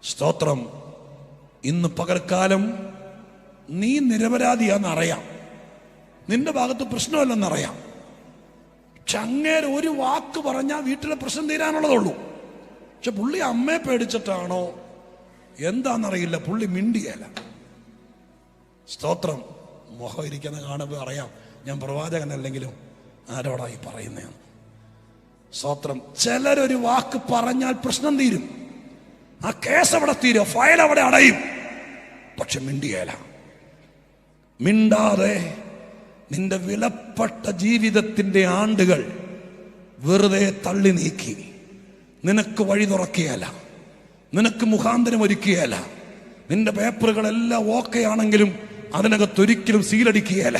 സ്തോത്രം. ഇന്ന് പകൽക്കാലം നീ നിരപരാധിയാണെന്നറിയാം, നിന്റെ ഭാഗത്ത് പ്രശ്നമല്ലെന്നറിയാം. പക്ഷെ അങ്ങേരെ ഒരു വാക്ക് പറഞ്ഞാൽ വീട്ടിലെ പ്രശ്നം തീരാനുള്ളതുള്ളൂ. പക്ഷെ പുള്ളി അമ്മയെ പേടിച്ചിട്ടാണോ എന്താണെന്നറിയില്ല, പുള്ളി മിണ്ടിയല്ല. സ്തോത്രം. മുഖം ഇരിക്കുന്ന കാണുമ്പോൾ അറിയാം ഞാൻ പ്രവാചകനല്ലെങ്കിലും ആരോടായി പറയുന്നതാണ്. സ്തോത്രം. ചിലരൊരു വാക്ക് പറഞ്ഞാൽ പ്രശ്നം തീരും, ആ കേസ് അവിടെ തീരും, ഫയൽ അവിടെ അടയും. പക്ഷെ മിണ്ടിയല്ല. മിണ്ടാതെ നിന്റെ വിലപ്പെട്ട ജീവിതത്തിന്റെ ആണ്ടുകൾ വെറുതെ തള്ളി നീക്കി നിനക്ക് വഴി തുറക്കുകയല്ല, നിനക്ക് മുഖാന്തരം ഒരുക്കുകയല്ല. നിന്റെ പേപ്പറുകളെല്ലാം ഓക്കെ ആണെങ്കിലും അതിനകത്തൊരിക്കലും സീലടിക്കുകയല്ല.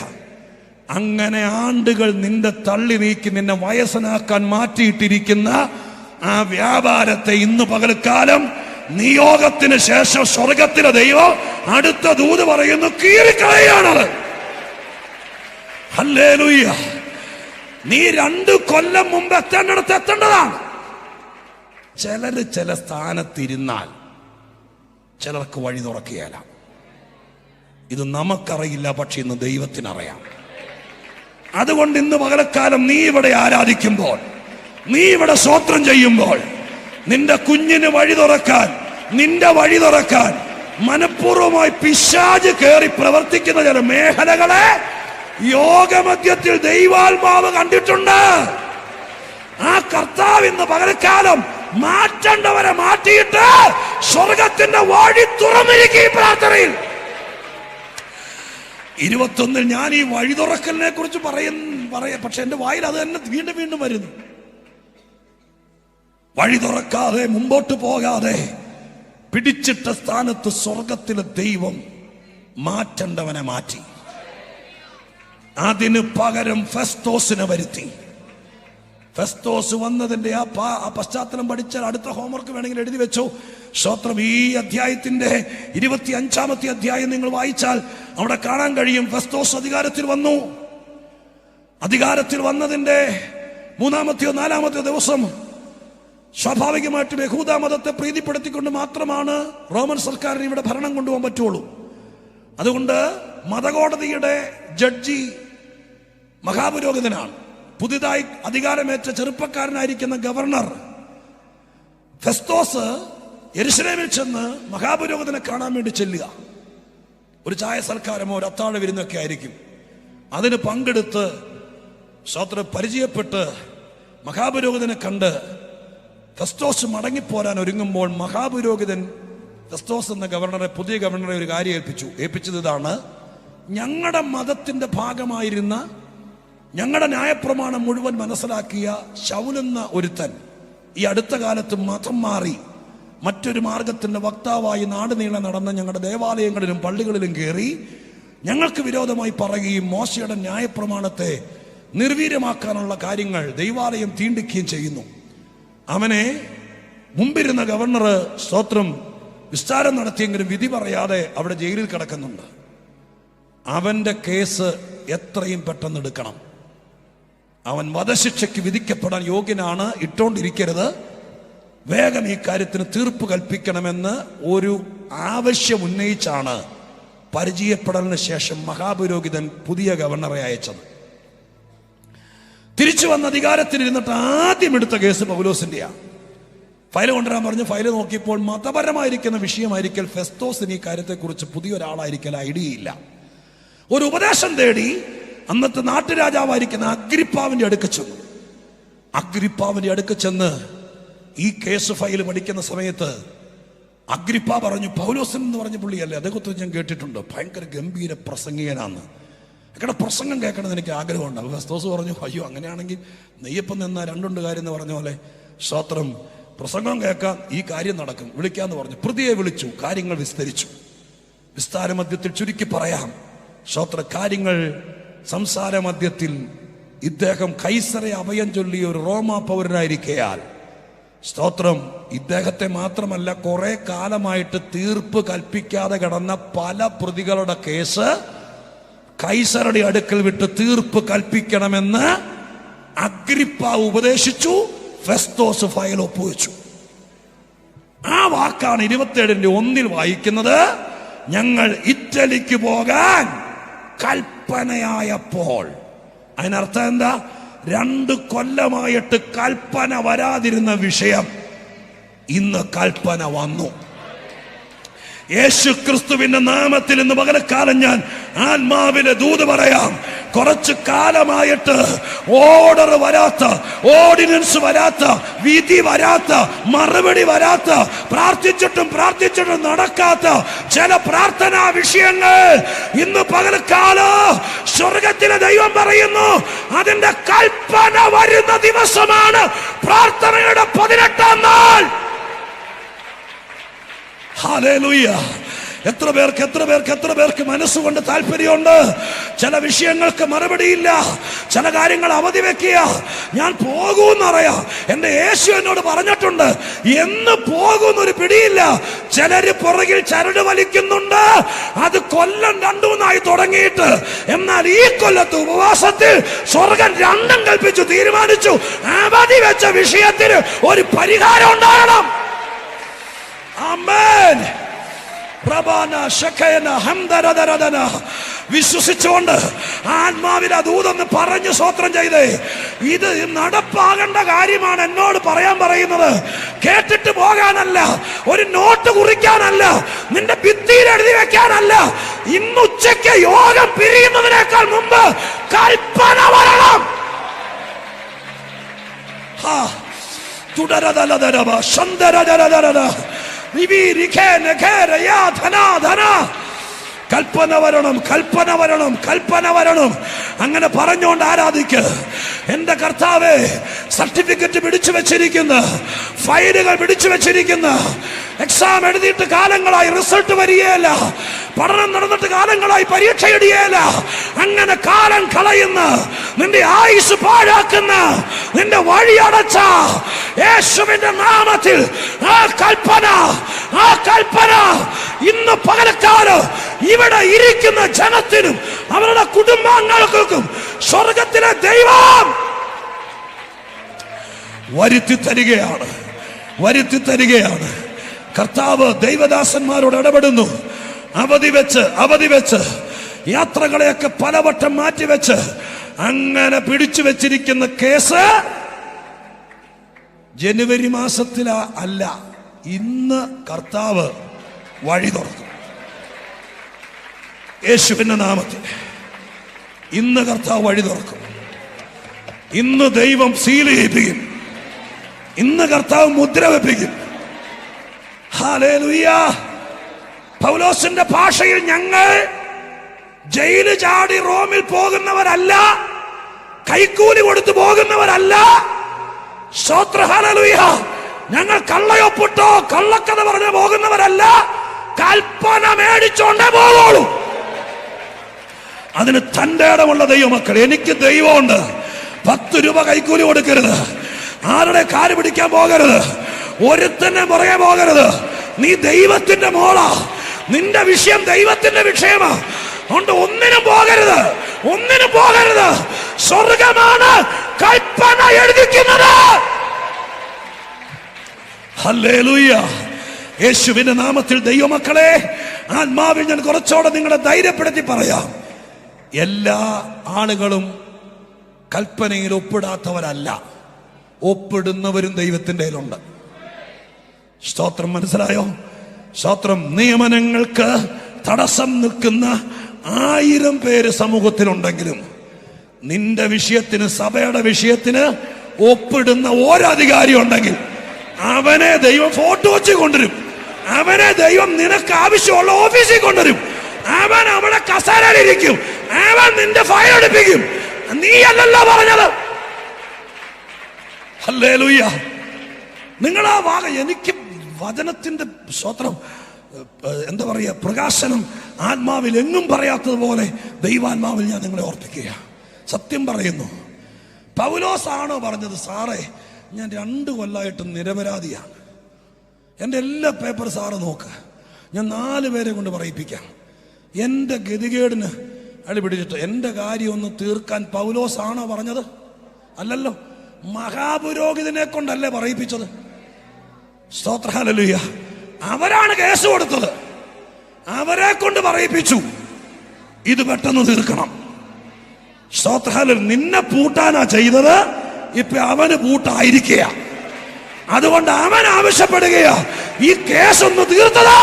അങ്ങനെ ആണ്ടുകൾ നിന്റെ തള്ളി നീക്കി നിന്നെ വയസ്സനാക്കാൻ മാറ്റിയിട്ടിരിക്കുന്ന ആ വ്യാപാരത്തെ ഇന്ന് പകൽക്കാലം നിയോഗത്തിന് ശേഷം സ്വർഗത്തിലെ ദൈവം അടുത്ത ദൂത് പറയുന്നു, കീറിക്കളയാണത്. ഹല്ലേലൂയ. നീ 2 കൊല്ലം മുമ്പ് എത്തേണ്ടടുത്ത് എത്തേണ്ടതാണ്. ചിലര് ചില സ്ഥാനത്തിരുന്നാൽ ചിലർക്ക് വഴി തുറക്കുകയല്ല. ഇത് നമുക്കറിയില്ല, പക്ഷെ ഇന്ന് ദൈവത്തിനറിയാം. അതുകൊണ്ട് ഇന്ന് പകലക്കാലം നീ ഇവിടെ ആരാധിക്കുമ്പോൾ, നീ ഇവിടെ സ്തോത്രം ചെയ്യുമ്പോൾ, നിന്റെ കുഞ്ഞിന് വഴി തുറക്കാൻ, നിന്റെ വഴി തുറക്കാൻ മനഃപൂർവ്വമായി പിശാച് കയറി പ്രവർത്തിക്കുന്ന ചില മേഖലകളെ യോഗമധ്യത്തിൽ ദൈവാത്മാവ് കണ്ടിട്ടുണ്ട്. ആ കർത്താവ് ഇന്ന് പകൽക്കാലം മാറ്റേണ്ടവരെ മാറ്റിയിട്ട് സ്വർഗത്തിന്റെ വഴി തുറന്നിരിക്കും. ഈ പ്രാർത്ഥനയിൽ 21 ഞാൻ ഈ വഴി തുറക്കലിനെ കുറിച്ച് പറയാം, പക്ഷെ എന്റെ വായിൽ അത് തന്നെ വീണ്ടും വീണ്ടും വരുന്നു. വഴി തുറക്കാതെ മുമ്പോട്ട് പോകാതെ പിടിച്ചിട്ട സ്ഥാനത്ത് സ്വർഗത്തിലെ ദൈവം മാറ്റേണ്ടവനെ മാറ്റി. അതിന് പകരം ഫെസ്തോസിനെ വരുത്തി. ഫെസ്തോസ് വന്നതിന്റെ ആ പശ്ചാത്തലം പഠിച്ചാൽ അടുത്ത ഹോംവർക്ക് വേണമെങ്കിൽ എഴുതി വെച്ചോ. സ്തോത്രം. ഈ അധ്യായത്തിന്റെ 25-ാമത്തെ അധ്യായം നിങ്ങൾ വായിച്ചാൽ അവിടെ കാണാൻ കഴിയും. ഫെസ്തോസ് അധികാരത്തിൽ വന്നു. അധികാരത്തിൽ വന്നതിന്റെ 3-ാമത്തെയോ 4-ാമത്തെയോ ദിവസം സ്വാഭാവികമായിട്ടും യഹൂദ മതത്തെ പ്രീതിപ്പെടുത്തിക്കൊണ്ട് മാത്രമാണ് റോമൻ സർക്കാരിന് ഇവിടെ ഭരണം കൊണ്ടുപോകാൻ പറ്റുള്ളൂ. അതുകൊണ്ട് മതകോടതിയുടെ ജഡ്ജി മഹാപുരോഹിതനാണ്. പുതിയതായി അധികാരമേറ്റ ചെറുപ്പക്കാരനായിരിക്കുന്ന ഗവർണർ. ഫെസ്തോസ് യെരുശലേമിൽ ചെന്ന് മഹാപുരോഹിതനെ കാണാൻ വേണ്ടി ചെല്ലുക. ഒരു ചായ സൽക്കാരമോ ഒരു അത്താഴ വിരുന്നൊക്കെ ആയിരിക്കും. അതിന് പങ്കെടുത്ത് സ്തോത്രം പരിചയപ്പെട്ട് മഹാപുരോഹിതനെ കണ്ട് ഫെസ്തോസ് മടങ്ങിപ്പോരാൻ ഒരുങ്ങുമ്പോൾ മഹാപുരോഹിതൻ ഫെസ്തോസ് എന്ന ഗവർണറെ, പുതിയ ഗവർണറെ ഒരു കാര്യം ഏൽപ്പിച്ചത് ഇതാണ്: ഞങ്ങളുടെ മതത്തിന്റെ ഭാഗമായിരുന്ന, ഞങ്ങളുടെ ന്യായപ്രമാണം മുഴുവൻ മനസ്സിലാക്കിയ ശൗലെന്ന ഒരുത്തൻ ഈ അടുത്ത കാലത്ത് മതം മാറി മറ്റൊരു മാർഗത്തിന്റെ വക്താവായി നാട് നീളെ നടന്ന് ഞങ്ങളുടെ ദേവാലയങ്ങളിലും പള്ളികളിലും കയറി ഞങ്ങൾക്ക് വിരോധമായി പറയുകയും മോശയുടെ ന്യായപ്രമാണത്തെ നിർവീര്യമാക്കാനുള്ള കാര്യങ്ങൾ ദൈവാലയം തീണ്ടിക്കുകയും ചെയ്യുന്നു. അവനെ മുമ്പിരുന്ന ഗവർണർ സ്തോത്രം വിസ്താരം നടത്തിയെങ്കിലും വിധി പറയാതെ അവിടെ ജയിലിൽ കിടക്കുന്നുണ്ട്. അവന്റെ കേസ് എത്രയും പെട്ടെന്ന് എടുക്കണം. അവൻ വധശിക്ഷയ്ക്ക് വിധിക്കപ്പെടാൻ യോഗ്യനാണ്, ഇട്ടോണ്ടിരിക്കരുത്, വേഗം ഈ കാര്യത്തിന് തീർപ്പ് കൽപ്പിക്കണമെന്ന് ഒരു ആവശ്യം ഉന്നയിച്ചാണ് പരിചയപ്പെടലിന് ശേഷം മഹാപുരോഹിതൻ പുതിയ ഗവർണറെ അയച്ചത്. തിരിച്ചു വന്ന അധികാരത്തിലിരുന്നിട്ട് ആദ്യം എടുത്ത കേസ് പൗലോസിന്റെയാണ്. ഫയൽ കൊണ്ടുവരാൻ പറഞ്ഞു. ഫയൽ നോക്കിയപ്പോൾ മതപരമായിരിക്കുന്ന വിഷയമായിരിക്കൽ ഫെസ്തോസിന് ഈ കാര്യത്തെക്കുറിച്ച് പുതിയൊരാളായിരിക്കൽ ഐഡിയയില്ല. ഒരു ഉപദേശം തേടി അന്നത്തെ നാട്ടുരാജാവായിരിക്കുന്ന അഗ്രിപ്പാവിന്റെ അടുക്ക ചെന്നു. അഗ്രിപ്പാവിന്റെ അടുക്ക ചെന്ന് ഈ കേസ് ഫയൽ പഠിക്കുന്ന സമയത്ത് അഗ്രിപ്പ പറഞ്ഞു, പൗലോസൻ എന്ന് പറഞ്ഞ പുള്ളിയല്ലേ, അദ്ദേഹത്തെ ഞാൻ കേട്ടിട്ടുണ്ട്, ഭയങ്കര ഗംഭീര പ്രസംഗികനാന്ന്, ഇവിടെ പ്രസംഗം കേൾക്കണമെന്ന് എനിക്ക് ആഗ്രഹമുണ്ട്. അപ്പോൾ ഫെസ്തോസ് പറഞ്ഞു, അയ്യോ അങ്ങനെയാണെങ്കിൽ നെയ്യപ്പം നിന്ന 2 കാര്യം എന്ന് പറഞ്ഞ പോലെ സ്തോത്രം, പ്രസംഗം കേൾക്കാം, ഈ കാര്യം നടക്കും, വിളിക്കാന്ന് പറഞ്ഞു. പ്രതിയെ വിളിച്ചു. കാര്യങ്ങൾ വിസ്തരിച്ചു. വിസ്താര മധ്യത്തിൽ ചുരുക്കി പറയാം സ്തോത്ര കാര്യങ്ങൾ. സംസാര മധ്യത്തിൽ ഇദ്ദേഹം കൈസറെ അഭയം ചൊല്ലിയ ഒരു റോമാ പൗരനായിരിക്കയാൽ സ്തോത്രം, ഇദ്ദേഹത്തെ മാത്രമല്ല കുറെ കാലമായിട്ട് തീർപ്പ് കൽപ്പിക്കാതെ കിടന്ന പല പ്രതികളുടെ കേസ് കൈസറുടെ അടുക്കൽ വിട്ട് തീർപ്പ് കൽപ്പിക്കണമെന്ന് അഗ്രിപ്പ ഉപദേശിച്ചു. ഫെസ്തോസ് ഫയൽ ഒപ്പുവെച്ചു. ആ വാക്കാണ് 27:1 വായിക്കുന്നത്. ഞങ്ങൾ ഇറ്റലിക്ക് പോകാൻ കൽപ്പനയായപ്പോൾ. അതിനർത്ഥം എന്താ? 2 കൊല്ലമായിട്ട് കൽപ്പന വരാതിരുന്ന വിഷയം ഇന്ന് കൽപ്പന വന്നു. യേശു ക്രിസ്തുവിന്റെ നാമത്തിൽ ഇന്ന് പകൽക്കാലം ഞാൻ ആത്മാവിലെ ദൂത് പറയാം. കുറച്ചു കാലമായിട്ട് ഓർഡർ വരാത്ത, ഓർഡിനൻസ് വരാത്ത, വിധി വരാത്ത, മറുപടി വരാത്ത, പ്രാർത്ഥിച്ചിട്ടും നടക്കാത്ത ചില പ്രാർത്ഥനാ വിഷയങ്ങൾ ഇന്ന് പകൽക്കാലം സ്വർഗത്തിലെ ദൈവം പറയുന്നു, അതിന്റെ കൽപ്പന വരുന്ന ദിവസമാണ് പ്രാർത്ഥനയുടെ 18-ാം നാൾ. ഹല്ലേലൂയ. എത്ര പേർക്ക് മനസ്സുകൊണ്ട് താല്പര്യമുണ്ട്? ചില വിഷയങ്ങൾക്ക് മറുപടിയില്ല, ചില കാര്യങ്ങൾ അവധി വെക്കുക. ഞാൻ പോകൂന്നറിയാം, എന്റെ യേശു എന്നോട് പറഞ്ഞിട്ടുണ്ട്. എന്ന് പോകുന്നൊരു പിടിയില്ല. ചിലര് പുറകിൽ ചരട് വലിക്കുന്നുണ്ട്. അത് കൊല്ലം 2-3 തുടങ്ങിയിട്ട്, എന്നാൽ ഈ കൊല്ലത്ത് ഉപവാസത്തിൽ സ്വർഗം 2 കൽപ്പിച്ചു തീരുമാനിച്ചു. അവധി വെച്ച വിഷയത്തിന് ഒരു പരിഹാരം ഉണ്ടാകണം. ആമേൻ. വിശ്വസിച്ചുകൊണ്ട് ആത്മാവിൽ ദൂതൊന്ന് പറഞ്ഞു സ്തോത്രം ചെയ്തേ. ഇത് നടപ്പാകേണ്ട കാര്യമാണ് എന്നോട് പറയാൻ പറയുന്നത്. കേട്ടിട്ട് പോകാനല്ല, ഒരു നോട്ട് കുറിക്കാനല്ല, നിന്റെ ഭിത്തിയിൽ എഴുതി വെക്കാനല്ല. ഇന്ന് ഉച്ചയ്ക്ക് യോഗം പിരിയുന്നതിനേക്കാൾ മുമ്പ് കൽപ്പന വരണം. കൽപ്പന വരണം. അങ്ങനെ പറഞ്ഞുകൊണ്ട് ആരാധിക്ക്. എന്റെ കർത്താവേ, സർട്ടിഫിക്കറ്റ് പിടിച്ചു വെച്ചിരിക്കുന്ന, ഫയലുകൾ പിടിച്ചു വെച്ചിരിക്കുന്ന, എക്സാം എഴുതിയിട്ട് കാലങ്ങളായി റിസൾട്ട് വരികയില്ല, പഠനം നടന്നിട്ട് കാലങ്ങളായി പരീക്ഷ എഴുതിയല്ല, അങ്ങനെ കാലം കളയുന്ന, നിന്റെ ആയുസ് പാഴാക്കുന്ന, നിന്റെ വഴി അടച്ച യേശുവിന്റെ നാമത്തിൽ ആ കൽപ്പന ഇന്ന് പകൽക്കാലം ഇവിടെ ഇരിക്കുന്ന ജനത്തിനും അവരുടെ കുടുംബാംഗങ്ങൾക്കും സ്വർഗത്തിലെ ദൈവം വരുത്തി തരികയാണ്. കർത്താവ് ദൈവദാസന്മാരോട് ഇടപെടുന്നു. അവധി വെച്ച് യാത്രകളെയൊക്കെ പലവട്ടം മാറ്റിവെച്ച് അങ്ങനെ പിടിച്ചു വെച്ചിരിക്കുന്ന കേസ് ജനുവരി മാസത്തിലാ അല്ല, ഇന്ന് കർത്താവ് വഴി തുറക്കും. യേശുവിന്റെ നാമത്തിൽ ഇന്ന് കർത്താവ് വഴി തുറക്കും. ഇന്ന് ദൈവം സീൽ ചെയ്യിപ്പിക്കും. ഇന്ന് കർത്താവ് മുദ്ര വെപ്പിക്കും. ഹല്ലേലൂയ. പൗലോസിന്റെ ഭാഷയിൽ ഞങ്ങൾ ജയില് ചാടി റോമിൽ പോകുന്നവരല്ല, കൈക്കൂലി കൊടുത്തു പോകുന്നവരല്ല. സ്തോത്ര ഹല്ലേലൂയ. ഞങ്ങൾ കള്ളയൊപ്പിട്ടോ കള്ളക്കഥ പറഞ്ഞു പോകുന്നവരല്ല, കൽപ്പന മേടിച്ചോണ്ടേ പോകുള്ളൂ. അതിന് തന്റെ ഇടമുള്ള ദൈവമക്കൾ, എനിക്ക് ദൈവമുണ്ട്. 10 രൂപ കൈക്കൂലി കൊടുക്കരുത്, ആരുടെ കാല് പിടിക്കാൻ പോകരുത്, ഒരുത്തന്നെ പുറകെ പോകരുത്. നീ ദൈവത്തിന്റെ മോളാ, നിന്റെ വിഷയം ദൈവത്തിന്റെ വിഷയമാ. അതുകൊണ്ട് ഒന്നിനും പോകരുത്. സ്വർഗമാണ് കൽപ്പന എഴുതിക്കുന്നത്. ഹല്ലേലൂയ. യേശുവിന്റെ നാമത്തിൽ ദൈവമക്കളെ, ആത്മാവിൽ ഞാൻ കുറച്ചുകൂടെ നിങ്ങളെ ധൈര്യപ്പെടുത്തി പറയാം. എല്ലാ ആളുകളും കൽപ്പനയിൽ ഒപ്പിടാത്തവരല്ല, ഒപ്പിടുന്നവരും ദൈവത്തിന്റെ കയ്യിലുണ്ട്. സ്തോത്രം. മനസ്സിലായോ? സ്തോത്രം. നിയമനങ്ങൾക്ക് തടസ്സം നിൽക്കുന്ന 1000 പേര് സമൂഹത്തിലുണ്ടെങ്കിലും നിന്റെ വിഷയത്തിന്, സഭയുടെ വിഷയത്തിന് ഒപ്പിടുന്ന ഓരധികാരി ഉണ്ടെങ്കിൽ അവനെ ദൈവം ഫോട്ടോ വെച്ച് കൊണ്ടുവരും. അവനെ ദൈവം നിനക്ക് ആവശ്യമുള്ള ഓഫീസിൽ കൊണ്ടുവരും. അവൻ അവിടെ കസേരയിലിരിക്കും. അവൻ നിന്റെ ഫയൽ എടുപ്പിക്കും. നീ അല്ലല്ലോ പറഞ്ഞത്. ഹല്ലേലൂയ. നിങ്ങളാ എനിക്ക് വചനത്തിന്റെ സ്തോത്രം, എന്താ പറയുക, പ്രകാശനം ആത്മാവിൽ എങ്ങും പറയാത്തതുപോലെ ദൈവാത്മാവിൽ ഞാൻ നിങ്ങളെ ഓർപ്പിക്കുക. സത്യം പറയുന്നു. പൗലോസാണോ പറഞ്ഞത്, സാറേ ഞാൻ 2 കൊല്ലമായിട്ട് നിരപരാധിയാണ്, എൻ്റെ എല്ലാ പേപ്പർ സാറ് നോക്ക്, ഞാൻ 4 പേരെ കൊണ്ട് പറയിപ്പിക്കാം. എൻ്റെ ഗതികേടിന് അടി പിടിച്ചിട്ട് എൻ്റെ കാര്യം ഒന്ന് തീർക്കാൻ പൗലോസാണോ പറഞ്ഞത്? അല്ലല്ലോ, മഹാപുരോഹിതനെ കൊണ്ടല്ലേ പറയിപ്പിച്ചത്. സ്തോത്ര ഹല്ലേലൂയ. അവരാണ് കേസ് കൊടുത്തത്. അവരെ കൊണ്ട് പറയിപ്പിച്ചു ഇത് പെട്ടെന്ന് തീർക്കണം. സ്തോത്ര ഹല്ലേലൂയ. നിന്നെ പൂട്ടാനാ ചെയ്തത്, ഇപ്പൊ അവന് പൂട്ടായിരിക്കുക. അതുകൊണ്ട് അവൻ ആവശ്യപ്പെടുകയാ ഈ കേസൊന്ന് തീർത്തതാ.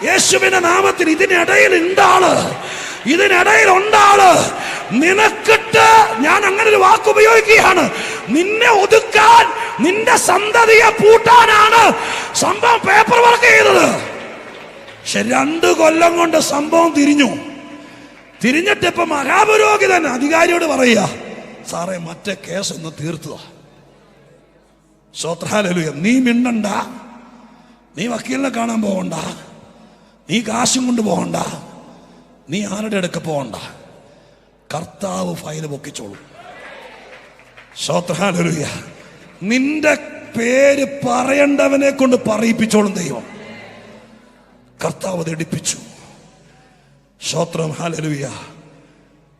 യേശുവിന്റെ നാമത്തിൽ ഇതിനിടയിൽ ഉണ്ടാള്, ഇതിനിടയിൽ ഉണ്ടാള്. നിനക്കിട്ട് ഞാൻ അങ്ങനെ ഒരു വാക്ക് ഉപയോഗിക്കുകയാണ്. നിന്നെ ഒതുക്കാൻ, നിന്റെ സന്തതിയെ പൂട്ടാനാണ് സംഭവം പേപ്പർ വർക്ക് ചെയ്തത്. പക്ഷെ 2 കൊല്ലം കൊണ്ട് സംഭവം തിരിഞ്ഞിട്ട് ഇപ്പൊ മഹാപുരോഹിതൻ അധികാരിയോട് പറയുക, സാറേ മറ്റേ കേസ് ഒന്ന് തീർത്തുക. സ്തോത്ര ഹല്ലേലൂയ. നീ മിണ്ടണ്ട, നീ വക്കീലിനെ കാണാൻ പോകണ്ട, നീ കാശും കൊണ്ട് പോകണ്ട, നീ ആരുടെ അടുക്ക പോകണ്ട, കർത്താവ് ഫയൽ പൊക്കിച്ചോളൂ. സ്തോത്ര ഹല്ലേലൂയ. നിന്റെ പേര് പറയേണ്ടവനെ കൊണ്ട് പറയിപ്പിച്ചോളും ദൈവം. കർത്താവ് അത് എടുപ്പിച്ചു. സ്തോത്രം ഹല്ലേലൂയ.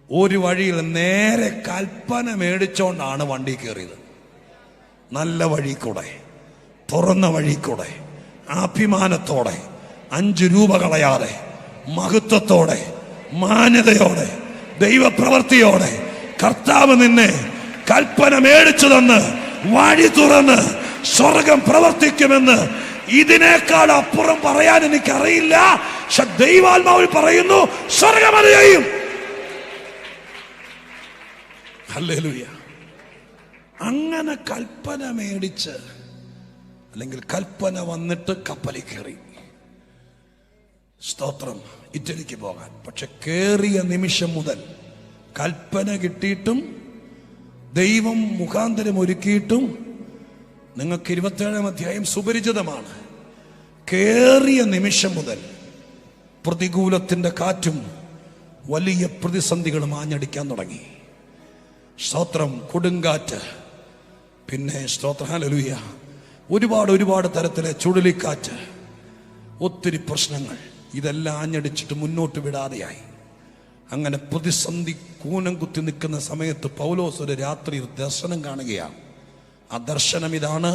ഒരു വഴിയിൽ നേരെ കൽപ്പന മേടിച്ചോണ്ടാണ് വണ്ടി കയറിയത്. നല്ല വഴി കൂടെ, തുറന്ന വഴി കൂടെ, അഭിമാനത്തോടെ, 5 രൂപ കളയാതെ, മഹത്വത്തോടെ, മാന്യതയോടെ, ദൈവപ്രവൃത്തിയോടെ കർത്താവ് നിന്നെ കൽപ്പന മേടിച്ചു തന്ന് വഴി തുറന്ന് സ്വർഗം പ്രവർത്തിക്കുമെന്ന് ഇതിനേക്കാൾ അപ്പുറം പറയാൻ എനിക്കറിയില്ല. പക്ഷെ ദൈവാത്മാവിൽ പറയുന്നു, സ്വർഗം അത് ചെയ്യും. ഹല്ലേലൂയ. അങ്ങനെ കൽപ്പന മേടിച്ച്, അല്ലെങ്കിൽ കൽപ്പന വന്നിട്ട് കപ്പലിൽ കയറി. സ്തോത്രം. ഇറ്റലിക്ക് പോകാൻ. പക്ഷെ കേറിയ നിമിഷം മുതൽ കൽപ്പന കിട്ടിയിട്ടും ദൈവം മുഖാന്തരം ഒരുക്കിയിട്ടും നിങ്ങൾക്ക് 27-ാം അധ്യായം സുപരിചിതമാണ്. കേറിയ നിമിഷം മുതൽ പ്രതികൂലത്തിന്റെ കാറ്റും വലിയ പ്രതിസന്ധികളും ആഞ്ഞടിക്കാൻ തുടങ്ങി. സ്തോത്രം. കൊടുങ്കാറ്റ്, പിന്നെ സ്തോത്ര ഹല്ലേലൂയ, ഒരുപാട് തരത്തിലെ ചുഴലിക്കാറ്റ്, ഒത്തിരി പ്രശ്നങ്ങൾ, ഇതെല്ലാം ആഞ്ഞടിച്ചിട്ട് മുന്നോട്ട് വിടാതെയായി. അങ്ങനെ പ്രതിസന്ധി കൂനം കുത്തി നിൽക്കുന്ന സമയത്ത് പൗലോസ് ഒരു രാത്രി ദർശനം കാണുകയാണ്. ആ ദർശനം ഇതാണ്.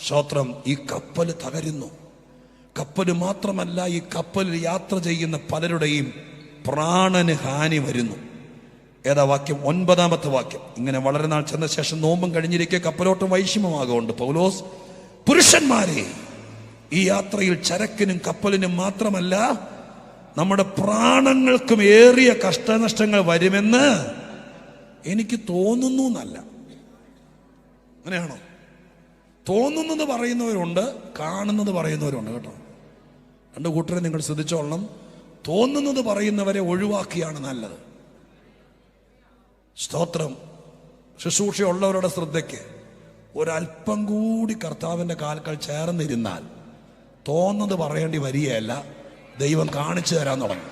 സ്തോത്രം. ഈ കപ്പൽ തകരുന്നു. കപ്പൽ മാത്രമല്ല, ഈ കപ്പലിൽ യാത്ര ചെയ്യുന്ന പലരുടെയും പ്രാണന് ഹാനി വരുന്നു. ഏതാ വാക്യം? 9-ാമത്തെ വാക്യം. ഇങ്ങനെ വളരെ നാൾ ചെന്ന ശേഷം നോമ്പും കഴിഞ്ഞിരിക്കെ കപ്പലോട്ടം വൈഷമ്യമാകൊണ്ട് പൗലോസ്, പുരുഷന്മാരെ, ഈ യാത്രയിൽ ചരക്കിനും കപ്പലിനും മാത്രമല്ല നമ്മുടെ പ്രാണങ്ങൾക്കും ഏറിയ കഷ്ടനഷ്ടങ്ങൾ വരുമെന്ന് എനിക്ക് തോന്നുന്നു എന്നല്ല. അങ്ങനെയാണോ? തോന്നുന്നത് പറയുന്നവരുണ്ട്, കാണുന്നത് പറയുന്നവരുണ്ട് കേട്ടോ. 2 കൂട്ടരെ നിങ്ങൾ ശ്രദ്ധിച്ചോളണം. തോന്നുന്നത് പറയുന്നവരെ ഒഴിവാക്കിയാണ് നല്ലത്. സ്തോത്രം. ശുശ്രൂഷയുള്ളവരുടെ ശ്രദ്ധയ്ക്ക്, ഒരല്പം കൂടി കർത്താവിൻ്റെ കാൽക്കൽ ചേർന്നിരുന്നാൽ തോന്നുന്നത് പറയേണ്ടി വരികയല്ല, ദൈവം കാണിച്ചു തരാൻ തുടങ്ങും.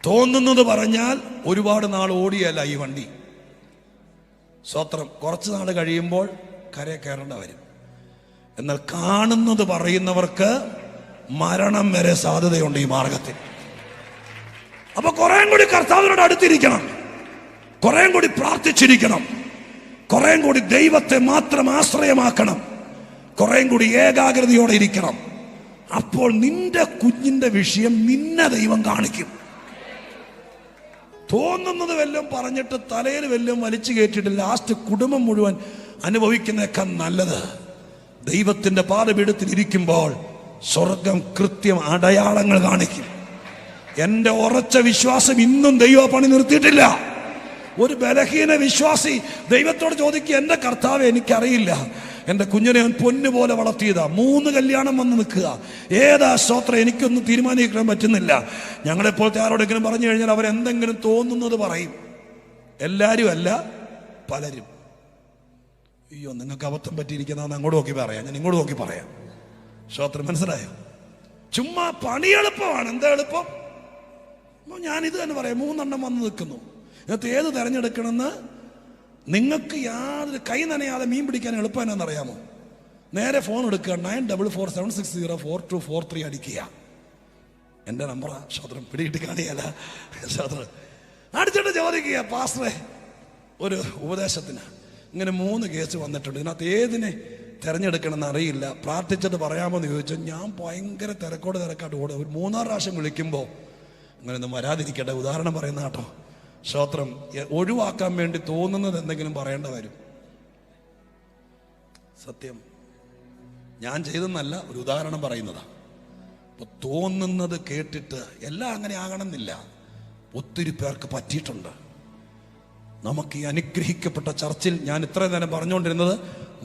തോന്നുന്നത് പറഞ്ഞാൽ ഒരുപാട് നാൾ ഓടിയല്ല ഈ വണ്ടി. സ്തോത്രം. കുറച്ച് നാൾ കഴിയുമ്പോൾ കരയെ കയറേണ്ട വരും. എന്നാൽ കാണുന്നത് പറയുന്നവർക്ക് മരണം വരെ സാധ്യതയുണ്ട് ഈ മാർഗത്തിൽ. അപ്പൊ കുറേ കൂടി കർത്താവിനോട് അടുത്തിരിക്കണം, കുറേ കൂടി പ്രാർത്ഥിച്ചിരിക്കണം, കുറേ കൂടി ദൈവത്തെ മാത്രം ആശ്രയമാക്കണം, കുറേ കൂടി ഏകാഗ്രതയോടെ ഇരിക്കണം. അപ്പോൾ നിന്റെ കുഞ്ഞിന്റെ വിഷയം നിന്നെ ദൈവം കാണിക്കും. തോന്നുന്നത് വല്ലതും പറഞ്ഞിട്ട് തലയിൽ വല്ലതും വലിച്ചു കയറ്റിയിട്ട് ലാസ്റ്റ് കുടുംബം മുഴുവൻ അനുഭവിക്കുന്നേക്കാൾ നല്ലത് ദൈവത്തിന്റെ പാദപീഠത്തിൽ ഇരിക്കുമ്പോൾ സ്വർഗം കൃത്യം അടയാളങ്ങൾ കാണിക്കും. എന്റെ ഉറച്ച വിശ്വാസം ഇന്നും ദൈവ പണി നിർത്തിയിട്ടില്ല. ഒരു ബലഹീന വിശ്വാസി ദൈവത്തോട് ചോദിക്കുക, എന്റെ കർത്താവെ എനിക്കറിയില്ല, എന്റെ കുഞ്ഞിനെ ഞാൻ പൊന്നുപോലെ വളർത്തിയതാ, 3 കല്യാണം വന്ന് നിൽക്കുക, ഏതാ സ്തോത്രം, എനിക്കൊന്നും തീരുമാനിക്കാൻ പറ്റുന്നില്ല. ഞങ്ങളെപ്പോലത്തെ ആരോടെങ്കിലും പറഞ്ഞു കഴിഞ്ഞാൽ അവരെന്തെങ്കിലും തോന്നുന്നത് പറയും. എല്ലാവരും അല്ല, പലരും. അയ്യോ നിങ്ങൾക്ക് അബദ്ധം പറ്റിയിരിക്കുന്നതെന്ന് അങ്ങോട്ട് നോക്കി പറയാം, ഞാൻ ഇങ്ങോട്ട് നോക്കി പറയാം. സ്തോത്രം. മനസ്സിലായോ? ചുമ്മാ പണി എളുപ്പമാണ്. എന്താ എളുപ്പം? ഞാനിത് തന്നെ പറയാം. 3 എണ്ണം വന്ന് നിൽക്കുന്നു. ഇതിനകത്ത് ഏത് തിരഞ്ഞെടുക്കണമെന്ന് നിങ്ങൾക്ക് യാതൊരു കൈ നനയാതെ മീൻ പിടിക്കാൻ എളുപ്പം എന്നാണെന്നറിയാമോ? നേരെ ഫോൺ എടുക്കുക, 9447604243 അടിക്കുക. എൻ്റെ നമ്പറാ. സ്തോത്രം. പിടിയിട്ട് കാണിയല്ല. സ്തോത്രം. അടിച്ചിട്ട് ചോദിക്കുക, പാസ്റ്ററെ ഒരു ഉപദേശത്തിന് ഇങ്ങനെ 3 കേസ് വന്നിട്ടുണ്ട്. ഇതിനകത്ത് ഏതിനെ തിരഞ്ഞെടുക്കണമെന്ന് അറിയില്ല. പ്രാർത്ഥിച്ചിട്ട് പറയാമോ എന്ന് ചോദിച്ചാൽ ഞാൻ ഭയങ്കര തിരക്കാട്ട് ഓടുക. ഒരു 3-6 പ്രാവശ്യം വിളിക്കുമ്പോൾ അങ്ങനെയൊന്നും വരാതിരിക്കട്ടെ, ഉദാഹരണം പറയുന്ന കേട്ടോ. സ്തോത്രം. ഒഴിവാക്കാൻ വേണ്ടി തോന്നുന്നത് എന്തെങ്കിലും പറയേണ്ട വരും. സത്യം ഞാൻ ചെയ്തെന്നല്ല, ഒരു ഉദാഹരണം പറയുന്നതാ. അപ്പൊ തോന്നുന്നത് കേട്ടിട്ട് എല്ലാം അങ്ങനെ ആകണമെന്നില്ല. ഒത്തിരി പേർക്ക് പറ്റിയിട്ടുണ്ട്. നമുക്ക് ഈ അനുഗ്രഹിക്കപ്പെട്ട ചർച്ചിൽ ഞാൻ ഇത്രയും നേരം പറഞ്ഞുകൊണ്ടിരുന്നത്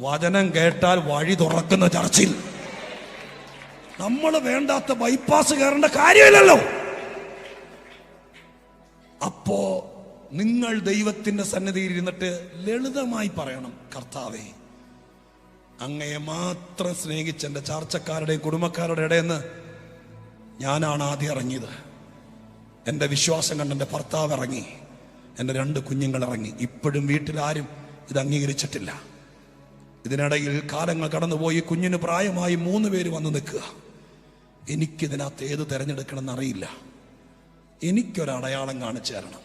വചനം കേട്ടാൽ വഴി തുറക്കുന്ന ചർച്ചിൽ നമ്മൾ വേണ്ടാത്ത ബൈപ്പാസ് കയറേണ്ട കാര്യമില്ലല്ലോ. അപ്പോ നിങ്ങൾ ദൈവത്തിന്റെ സന്നിധിയിൽ ഇരുന്നിട്ട് ലളിതമായി പറയണം, കർത്താവേ, അങ്ങയെ മാത്രം സ്നേഹിച്ച എൻ്റെ ചാർച്ചക്കാരുടെയും കുടുംബക്കാരുടെ ഇടയെന്ന് ഞാനാണ് ആദ്യം ഇറങ്ങിയത്. എൻ്റെ വിശ്വാസം കണ്ട് എൻ്റെ ഭർത്താവ് ഇറങ്ങി, എൻ്റെ 2 കുഞ്ഞുങ്ങൾ ഇറങ്ങി. ഇപ്പോഴും വീട്ടിലാരും ഇത് അംഗീകരിച്ചിട്ടില്ല. ഇതിനിടയിൽ കാലങ്ങൾ കടന്നുപോയി. കുഞ്ഞിന് പ്രായമായി 3 പേര് വന്ന് നിൽക്കുക. എനിക്കിതിനകത്ത് ഏത് തിരഞ്ഞെടുക്കണമെന്ന് അറിയില്ല. എനിക്കൊരടയാളം കാണിച്ചു തരണം.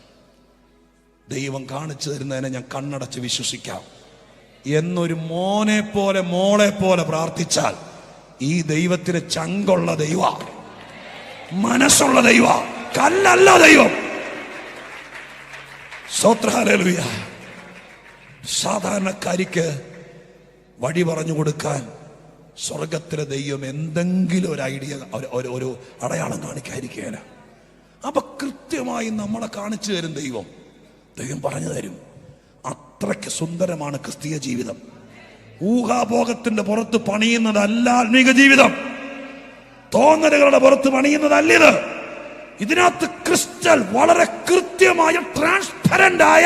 ദൈവം കാണിച്ചു തരുന്നതിനെ ഞാൻ കണ്ണടച്ച് വിശ്വസിക്കാം എന്നൊരു മോനെ പോലെ മോളെ പോലെ പ്രാർത്ഥിച്ചാൽ ഈ ദൈവത്തിന് ചങ്കുള്ള ദൈവ, മനസ്സുള്ള ദൈവ, കല്ലല്ല ദൈവം. സ്തോത്രഹല്ലേലൂയ. സാധാരണക്കാരിക്ക് വഴി പറഞ്ഞു കൊടുക്കാൻ സ്വർഗത്തിലെ ദൈവം എന്തെങ്കിലും ഒരു ഐഡിയ, ഒരു അടയാളം കാണിക്കാതിരിക്കുകയില്ല. അപ്പൊ കൃത്യമായി നമ്മളെ കാണിച്ചു തരും ദൈവം പറഞ്ഞു തരും. അത്രയ്ക്ക് സുന്ദരമാണ് ക്രിസ്തീയ ജീവിതം. ഊഹാഭോഗത്തിന്റെ പുറത്ത് പണിയുന്നതല്ല ആത്മീക ജീവിതം. തോന്നലുകളുടെ പുറത്ത് പണിയുന്നതല്ല ഇത്. ഇതിനകത്ത് ക്രിസ്റ്റൽ വളരെ കൃത്യമായ ട്രാൻസ്പെറന്റ് ആയ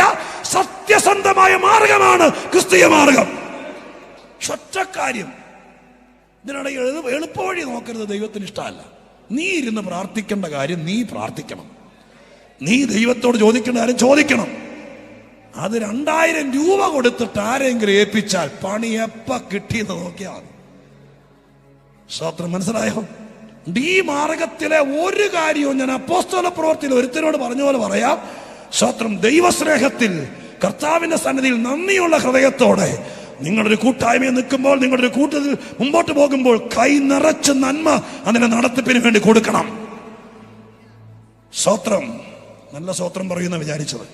സത്യസന്ധമായ മാർഗമാണ് ക്രിസ്തീയ മാർഗം. ഒറ്റക്കാര്യം ഇതിനിടയിൽ എളുപ്പവഴി നോക്കരുത്. ദൈവത്തിന് ഇഷ്ടമല്ല. നീ ഇരുന്ന് പ്രാർത്ഥിക്കേണ്ട കാര്യം നീ പ്രാർത്ഥിക്കണം. നീ ദൈവത്തോട് ചോദിക്കേണ്ട കാര്യം ചോദിക്കണം. അത് 2000 രൂപ കൊടുത്തിട്ട് ആരെങ്കിലും ഏൽപ്പിച്ചാൽ പണി എപ്പ കിട്ടിയെന്ന് നോക്കിയാൽ മതി. സ്തോത്രം. മനസ്സിലായോ? ഈ മാർഗത്തിലെ ഒരു കാര്യവും ഞാൻ അപ്പോസ്തല പ്രവൃത്തിയിൽ ഒരുത്തരോട് പറഞ്ഞ പോലെ പറയാം. സ്തോത്രം. ദൈവസ്നേഹത്തിൽ കർത്താവിന്റെ സന്നിധിയിൽ നന്ദിയുള്ള ഹൃദയത്തോടെ നിങ്ങളൊരു കൂട്ടായ്മയിൽ നിൽക്കുമ്പോൾ, നിങ്ങളുടെ ഒരു കൂട്ടത്തിൽ മുമ്പോട്ട് പോകുമ്പോൾ കൈ നിറച്ച് നന്മ അതിന്റെ നടത്തിപ്പിന് വേണ്ടി കൊടുക്കണം. സ്തോത്രം. നല്ല സ്തോത്രം പറയുന്ന വിചാരിച്ചത്.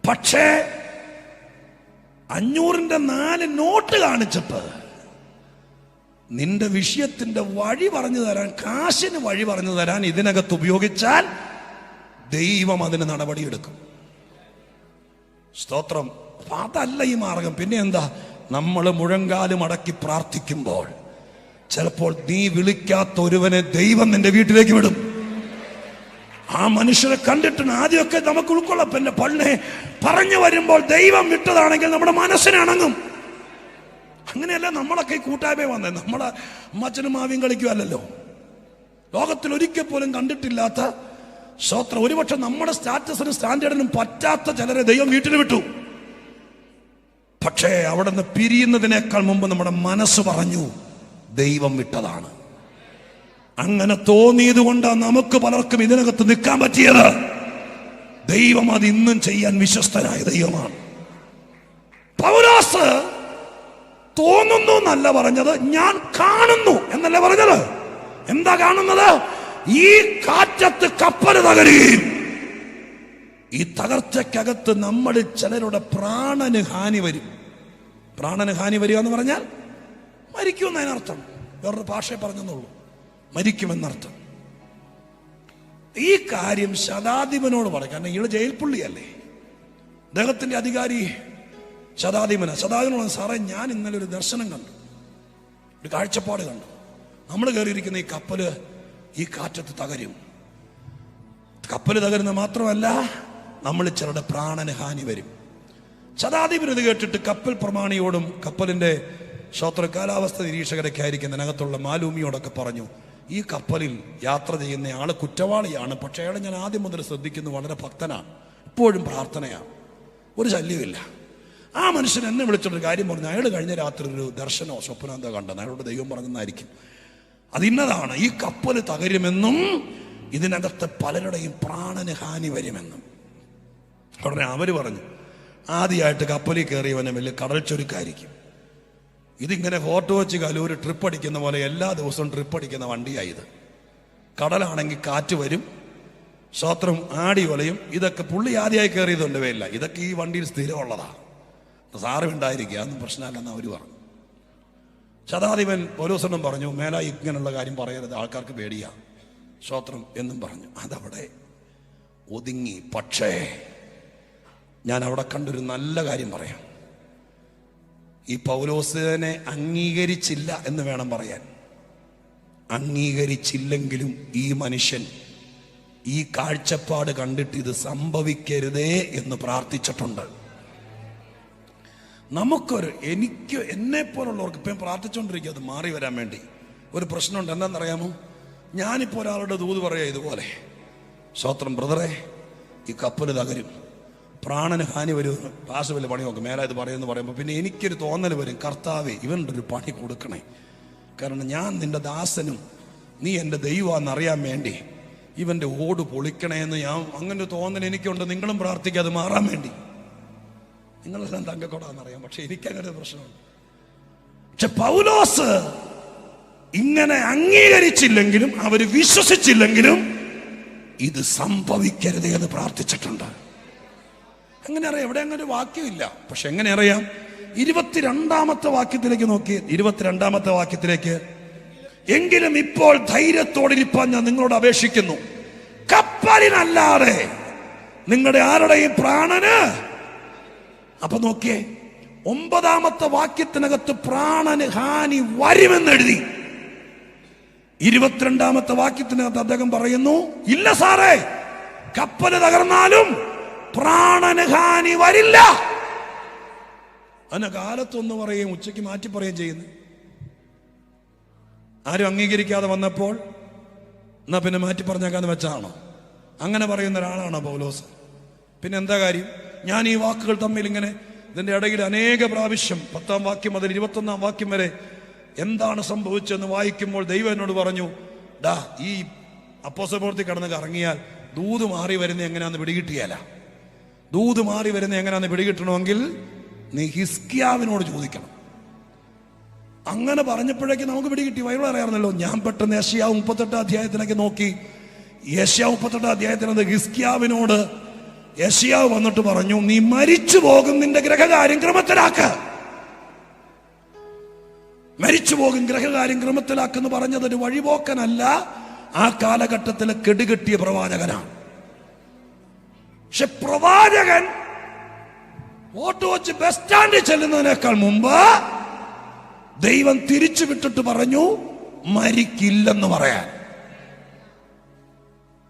പക്ഷേ 500ന്റെ 4 നോട്ട് കാണിച്ചിട്ട് നിന്റെ വിഷയത്തിന്റെ വഴി പറഞ്ഞു തരാൻ, കാശിന് വഴി പറഞ്ഞു തരാൻ ഇതിനകത്ത് ഉപയോഗിച്ചാൽ ദൈവം അതിന് നടപടിയെടുക്കും. സ്തോത്രം. അതല്ല ഈ മാർഗം. പിന്നെ എന്താ? നമ്മൾ മുഴങ്കാലും അടക്കി പ്രാർത്ഥിക്കുമ്പോൾ ചിലപ്പോൾ നീ വിളിക്കാത്ത ഒരുവനെ ദൈവം നിന്റെ വീട്ടിലേക്ക് വിടും. ആ മനുഷ്യരെ കണ്ടിട്ട് ആദ്യമൊക്കെ നമുക്ക് ഉൾക്കൊള്ളാം. പിന്നെ പള്ളേ പറഞ്ഞു വരുമ്പോൾ ദൈവം വിട്ടതാണെങ്കിൽ നമ്മുടെ മനസ്സിനണങ്ങും. അങ്ങനെയല്ല നമ്മളൊക്കെ ഈ കൂട്ടായ്മ വന്നേ. നമ്മളെ അമ്മച്ചനും മാവിയും കളിക്കുമല്ലോ. ലോകത്തിൽ ഒരിക്കൽ പോലും കണ്ടിട്ടില്ലാത്ത സ്തോത്രം. ഒരുപക്ഷെ നമ്മുടെ സ്റ്റാറ്റസിനും സ്റ്റാൻഡേർഡിനും പറ്റാത്ത ചിലരെ ദൈവം വീട്ടിൽ വിട്ടു. പക്ഷേ അവിടെ നിന്ന് പിരിയുന്നതിനേക്കാൾ മുമ്പ് നമ്മുടെ മനസ്സ് പറഞ്ഞു ദൈവം വിട്ടതാണ്. അങ്ങനെ തോന്നിയത് കൊണ്ടാണ് നമുക്ക് പലർക്കും ഇതിനകത്ത് നിൽക്കാൻ പറ്റിയത്. ദൈവം അത് ഇന്നും ചെയ്യാൻ വിശ്വസ്തനായ ദൈവമാണ്. പൗലോസ് തോന്നുന്നു എന്നല്ല പറഞ്ഞത്, ഞാൻ കാണുന്നു എന്നല്ല പറഞ്ഞത്. എന്താ കാണുന്നത്? ഈ കാറ്റത്ത് കപ്പൽ തകരുകയും ഈ തകർച്ചക്കകത്ത് നമ്മളിൽ ചിലരുടെ പ്രാണന് ഹാനി വരും. പ്രാണന് ഹാനി വരിക എന്ന് പറഞ്ഞാൽ മരിക്കുമെന്നതിനർത്ഥം. വേറൊരു ഭാഷയെ പറഞ്ഞെന്നുള്ളൂ, മരിക്കുമെന്നർത്ഥം. ഈ കാര്യം ശതാധിപനോട് പറയും. കാരണം ഇയാള് ജയിൽ പുള്ളിയല്ലേ. അദ്ദേഹത്തിന്റെ അധികാരി ശതാധിപനോട്, സാറേ ഞാൻ ഇന്നലെ ഒരു ദർശനം കണ്ടു, ഒരു കാഴ്ചപ്പാട് കണ്ടു. നമ്മൾ കയറിയിരിക്കുന്ന ഈ കപ്പല് ഈ കാറ്റത്ത് തകരും. കപ്പല് തകരുന്ന മാത്രമല്ല, നമ്മൾ ചിലരുടെ പ്രാണന് ഹാനി വരും. ശതാധിപൻ ഇത് കേട്ടിട്ട് കപ്പൽ പ്രമാണിയോടും കപ്പലിന്റെ കാലാവസ്ഥ നിരീക്ഷകരൊക്കെ ആയിരിക്കുന്നതിനകത്തുള്ള മാലൂമിയോടൊക്കെ പറഞ്ഞു, ഈ കപ്പലിൽ യാത്ര ചെയ്യുന്ന ആള് കുറ്റവാളിയാണ്. പക്ഷേ അയാളെ ഞാൻ ആദ്യം മുതൽ ശ്രദ്ധിക്കുന്നു, വളരെ ഭക്തനാണ്, ഇപ്പോഴും പ്രാർത്ഥനയാണ്, ഒരു ശല്യമില്ല. ആ മനുഷ്യൻ എന്നെ വിളിച്ചൊരു കാര്യം പറഞ്ഞു. അയാൾ കഴിഞ്ഞ രാത്രി ഒരു ദർശനമോ സ്വപ്നം എന്തോ കണ്ടെന്ന് അയാളോട് ദൈവം പറഞ്ഞെന്നായിരിക്കും. അതിന്നതാണ്, ഈ കപ്പൽ തകരുമെന്നും ഇതിനകത്ത് പലരുടെയും പ്രാണന് ഹാനി വരുമെന്നും. ഉടനെ അവര് പറഞ്ഞു, ആദ്യമായിട്ട് കപ്പലിൽ കയറിയവനെ വലിയ കടൽ ചുരുക്കായിരിക്കും. ഇതിങ്ങനെ ഫോട്ടോ വെച്ച് കലൂർ ട്രിപ്പ് അടിക്കുന്ന പോലെ എല്ലാ ദിവസവും ട്രിപ്പ് അടിക്കുന്ന വണ്ടിയായത്. കടലാണെങ്കിൽ കാറ്റ് വരും, സ്വത്രം ആടി ഒലയും. ഇതൊക്കെ പുള്ളി ആദ്യമായി കയറിയതുണ്ട് വേല. ഇതൊക്കെ ഈ വണ്ടിയിൽ സ്ഥിരമുള്ളതാ. സാറും ഉണ്ടായിരിക്കുക, അതൊന്നും പ്രശ്നമല്ലെന്ന് അവർ പറഞ്ഞു. ശതാധിപൻ പൗലോസനും പറഞ്ഞു, മേലാ ഇങ്ങനെയുള്ള കാര്യം പറയരുത്, ആൾക്കാർക്ക് പേടിയാ സ്വത്രം എന്നും പറഞ്ഞു. അതവിടെ ഒതുങ്ങി. പക്ഷേ ഞാൻ അവിടെ കണ്ടൊരു നല്ല കാര്യം പറയാം. ഈ പൗലോസിനെ അംഗീകരിച്ചില്ല എന്ന് വേണം പറയാൻ. അംഗീകരിച്ചില്ലെങ്കിലും ഈ മനുഷ്യൻ ഈ കാഴ്ചപ്പാട് കണ്ടിട്ട് ഇത് സംഭവിക്കരുതേ എന്ന് പ്രാർത്ഥിച്ചിട്ടുണ്ട്. എനിക്ക് എന്നെ പോലുള്ളവർക്ക് ഇപ്പം പ്രാർത്ഥിച്ചുകൊണ്ടിരിക്കുക അത് മാറി വരാൻ വേണ്ടി. ഒരു പ്രശ്നമുണ്ട്, എന്താണെന്നറിയാമോ? ഞാനിപ്പോൾ ഒരാളുടെ ദൂത് പറയാം ഇതുപോലെ, സ്വത്രം ബ്രദറെ ഈ കപ്പൽ തകരും, പ്രാണന് ഹാനി വരും, പാസ് വല്ല പണി നോക്കും, മേലെ ഇത് പറയുമെന്ന് പറയുമ്പോൾ പിന്നെ എനിക്കൊരു തോന്നൽ വരും, കർത്താവേ ഇവൻ്റെ ഒരു പണി കൊടുക്കണേ. കാരണം ഞാൻ നിന്റെ ദാസനും നീ എൻ്റെ ദൈവമാണെന്നറിയാൻ വേണ്ടി ഇവൻ്റെ ഓട് പൊളിക്കണേന്ന് ഞാൻ അങ്ങനെ ഒരു തോന്നൽ എനിക്കുണ്ട്. നിങ്ങളും പ്രാർത്ഥിക്കുക അത് മാറാൻ വേണ്ടി. നിങ്ങളെല്ലാം തങ്കക്കൊടാന്നറിയാം, പക്ഷെ എനിക്കങ്ങനെ പ്രശ്നമുണ്ട്. പക്ഷെ പൗലോസ് ഇങ്ങനെ അംഗീകരിച്ചില്ലെങ്കിലും അവർ വിശ്വസിച്ചില്ലെങ്കിലും ഇത് സംഭവിക്കരുത് എന്ന് പ്രാർത്ഥിച്ചിട്ടുണ്ട്. എങ്ങനെ അറിയാം? എവിടെ അങ്ങനെ ഒരു വാക്യമില്ല. പക്ഷെ എങ്ങനെ അറിയാം? 22-ാമത്തെ വാക്യത്തിലേക്ക് നോക്കി. 22-ാമത്തെ വാക്യത്തിലേക്ക്, എങ്കിലും ഇപ്പോൾ ധൈര്യത്തോടിരിപ്പാൻ ഞാൻ നിങ്ങളോട് അപേക്ഷിക്കുന്നു, കപ്പലിനല്ലാതെ നിങ്ങളുടെ ആരുടെയും പ്രാണന്. അപ്പൊ നോക്കിയേ, 9-ാമത്തെ വാക്യത്തിനകത്ത് പ്രാണന് ഹാനി വരുമെന്നെഴുതി. 22-ാമത്തെ വാക്യത്തിനകത്ത് അദ്ദേഹം പറയുന്നു, ഇല്ല സാറേ, കപ്പല് തകർന്നാലും പ്രാണന് ഹാനി വരില്ല. അതിനെ കാലത്തൊന്ന് പറയുകയും ഉച്ചയ്ക്ക് മാറ്റി പറയുകയും ചെയ്യുന്നു. ആരും അംഗീകരിക്കാതെ വന്നപ്പോൾ എന്നാ പിന്നെ മാറ്റി പറഞ്ഞേക്കാന്ന് വെച്ചാണോ? അങ്ങനെ പറയുന്ന ഒരാളാണോ പൗലോസ്? പിന്നെ എന്താ കാര്യം? ഞാൻ ഈ വാക്കുകൾ തമ്മിൽ ഇങ്ങനെ ഇതിന്റെ ഇടയിൽ അനേക പ്രാവശ്യം 10-ാം വാക്യം മുതൽ 21-ാം വാക്യം വരെ എന്താണ് സംഭവിച്ചതെന്ന് വായിക്കുമ്പോൾ ദൈവം എന്നോട് പറഞ്ഞു, ഡാ ഈ അപ്പോസ്തല പ്രവൃത്തി കടന്ന് കറങ്ങിയാൽ ദൂത് മാറി വരുന്ന എങ്ങനെയാന്ന് പിടികിട്ടിയാല. ദൂത് മാറി വരുന്ന എങ്ങനെയാന്ന് പിടികിട്ടണമെങ്കിൽ നീ ഹിസ്കിയാവിനോട് ചോദിക്കണം. അങ്ങനെ പറഞ്ഞപ്പോഴേക്ക് നമുക്ക് പിടികിട്ടി. ബൈബിൾ അറിയാറുന്നല്ലോ. ഞാൻ പെട്ടെന്ന് യെശയ്യാവ് 38-ാം അധ്യായത്തിലേക്ക് നോക്കി. യെശയ്യാവ് 38-ാം അധ്യായത്തിനകത്ത് ഹിസ്കിയാവിനോട് യെശയ്യാവ് വന്നിട്ട് പറഞ്ഞു, നീ മരിച്ചു പോകും, നിന്റെ ഗ്രഹകാര്യം ക്രമത്തിലാക്ക്. മരിച്ചു പോകും, ഗ്രഹകാര്യം ക്രമത്തിലാക്കെന്ന് പറഞ്ഞത് ഒരു വഴിപോക്കനല്ല, ആ കാലഘട്ടത്തിലെ കെടുകെട്ടിയ പ്രവാചകനാണ്. പക്ഷെ പ്രവാചകൻ ഓട്ടോ വെച്ച് ബസ് സ്റ്റാൻഡിൽ ചെല്ലുന്നതിനേക്കാൾ മുമ്പ് ദൈവം തിരിച്ചു വിട്ടിട്ട് പറഞ്ഞു മരിക്കില്ലെന്ന് പറയാൻ.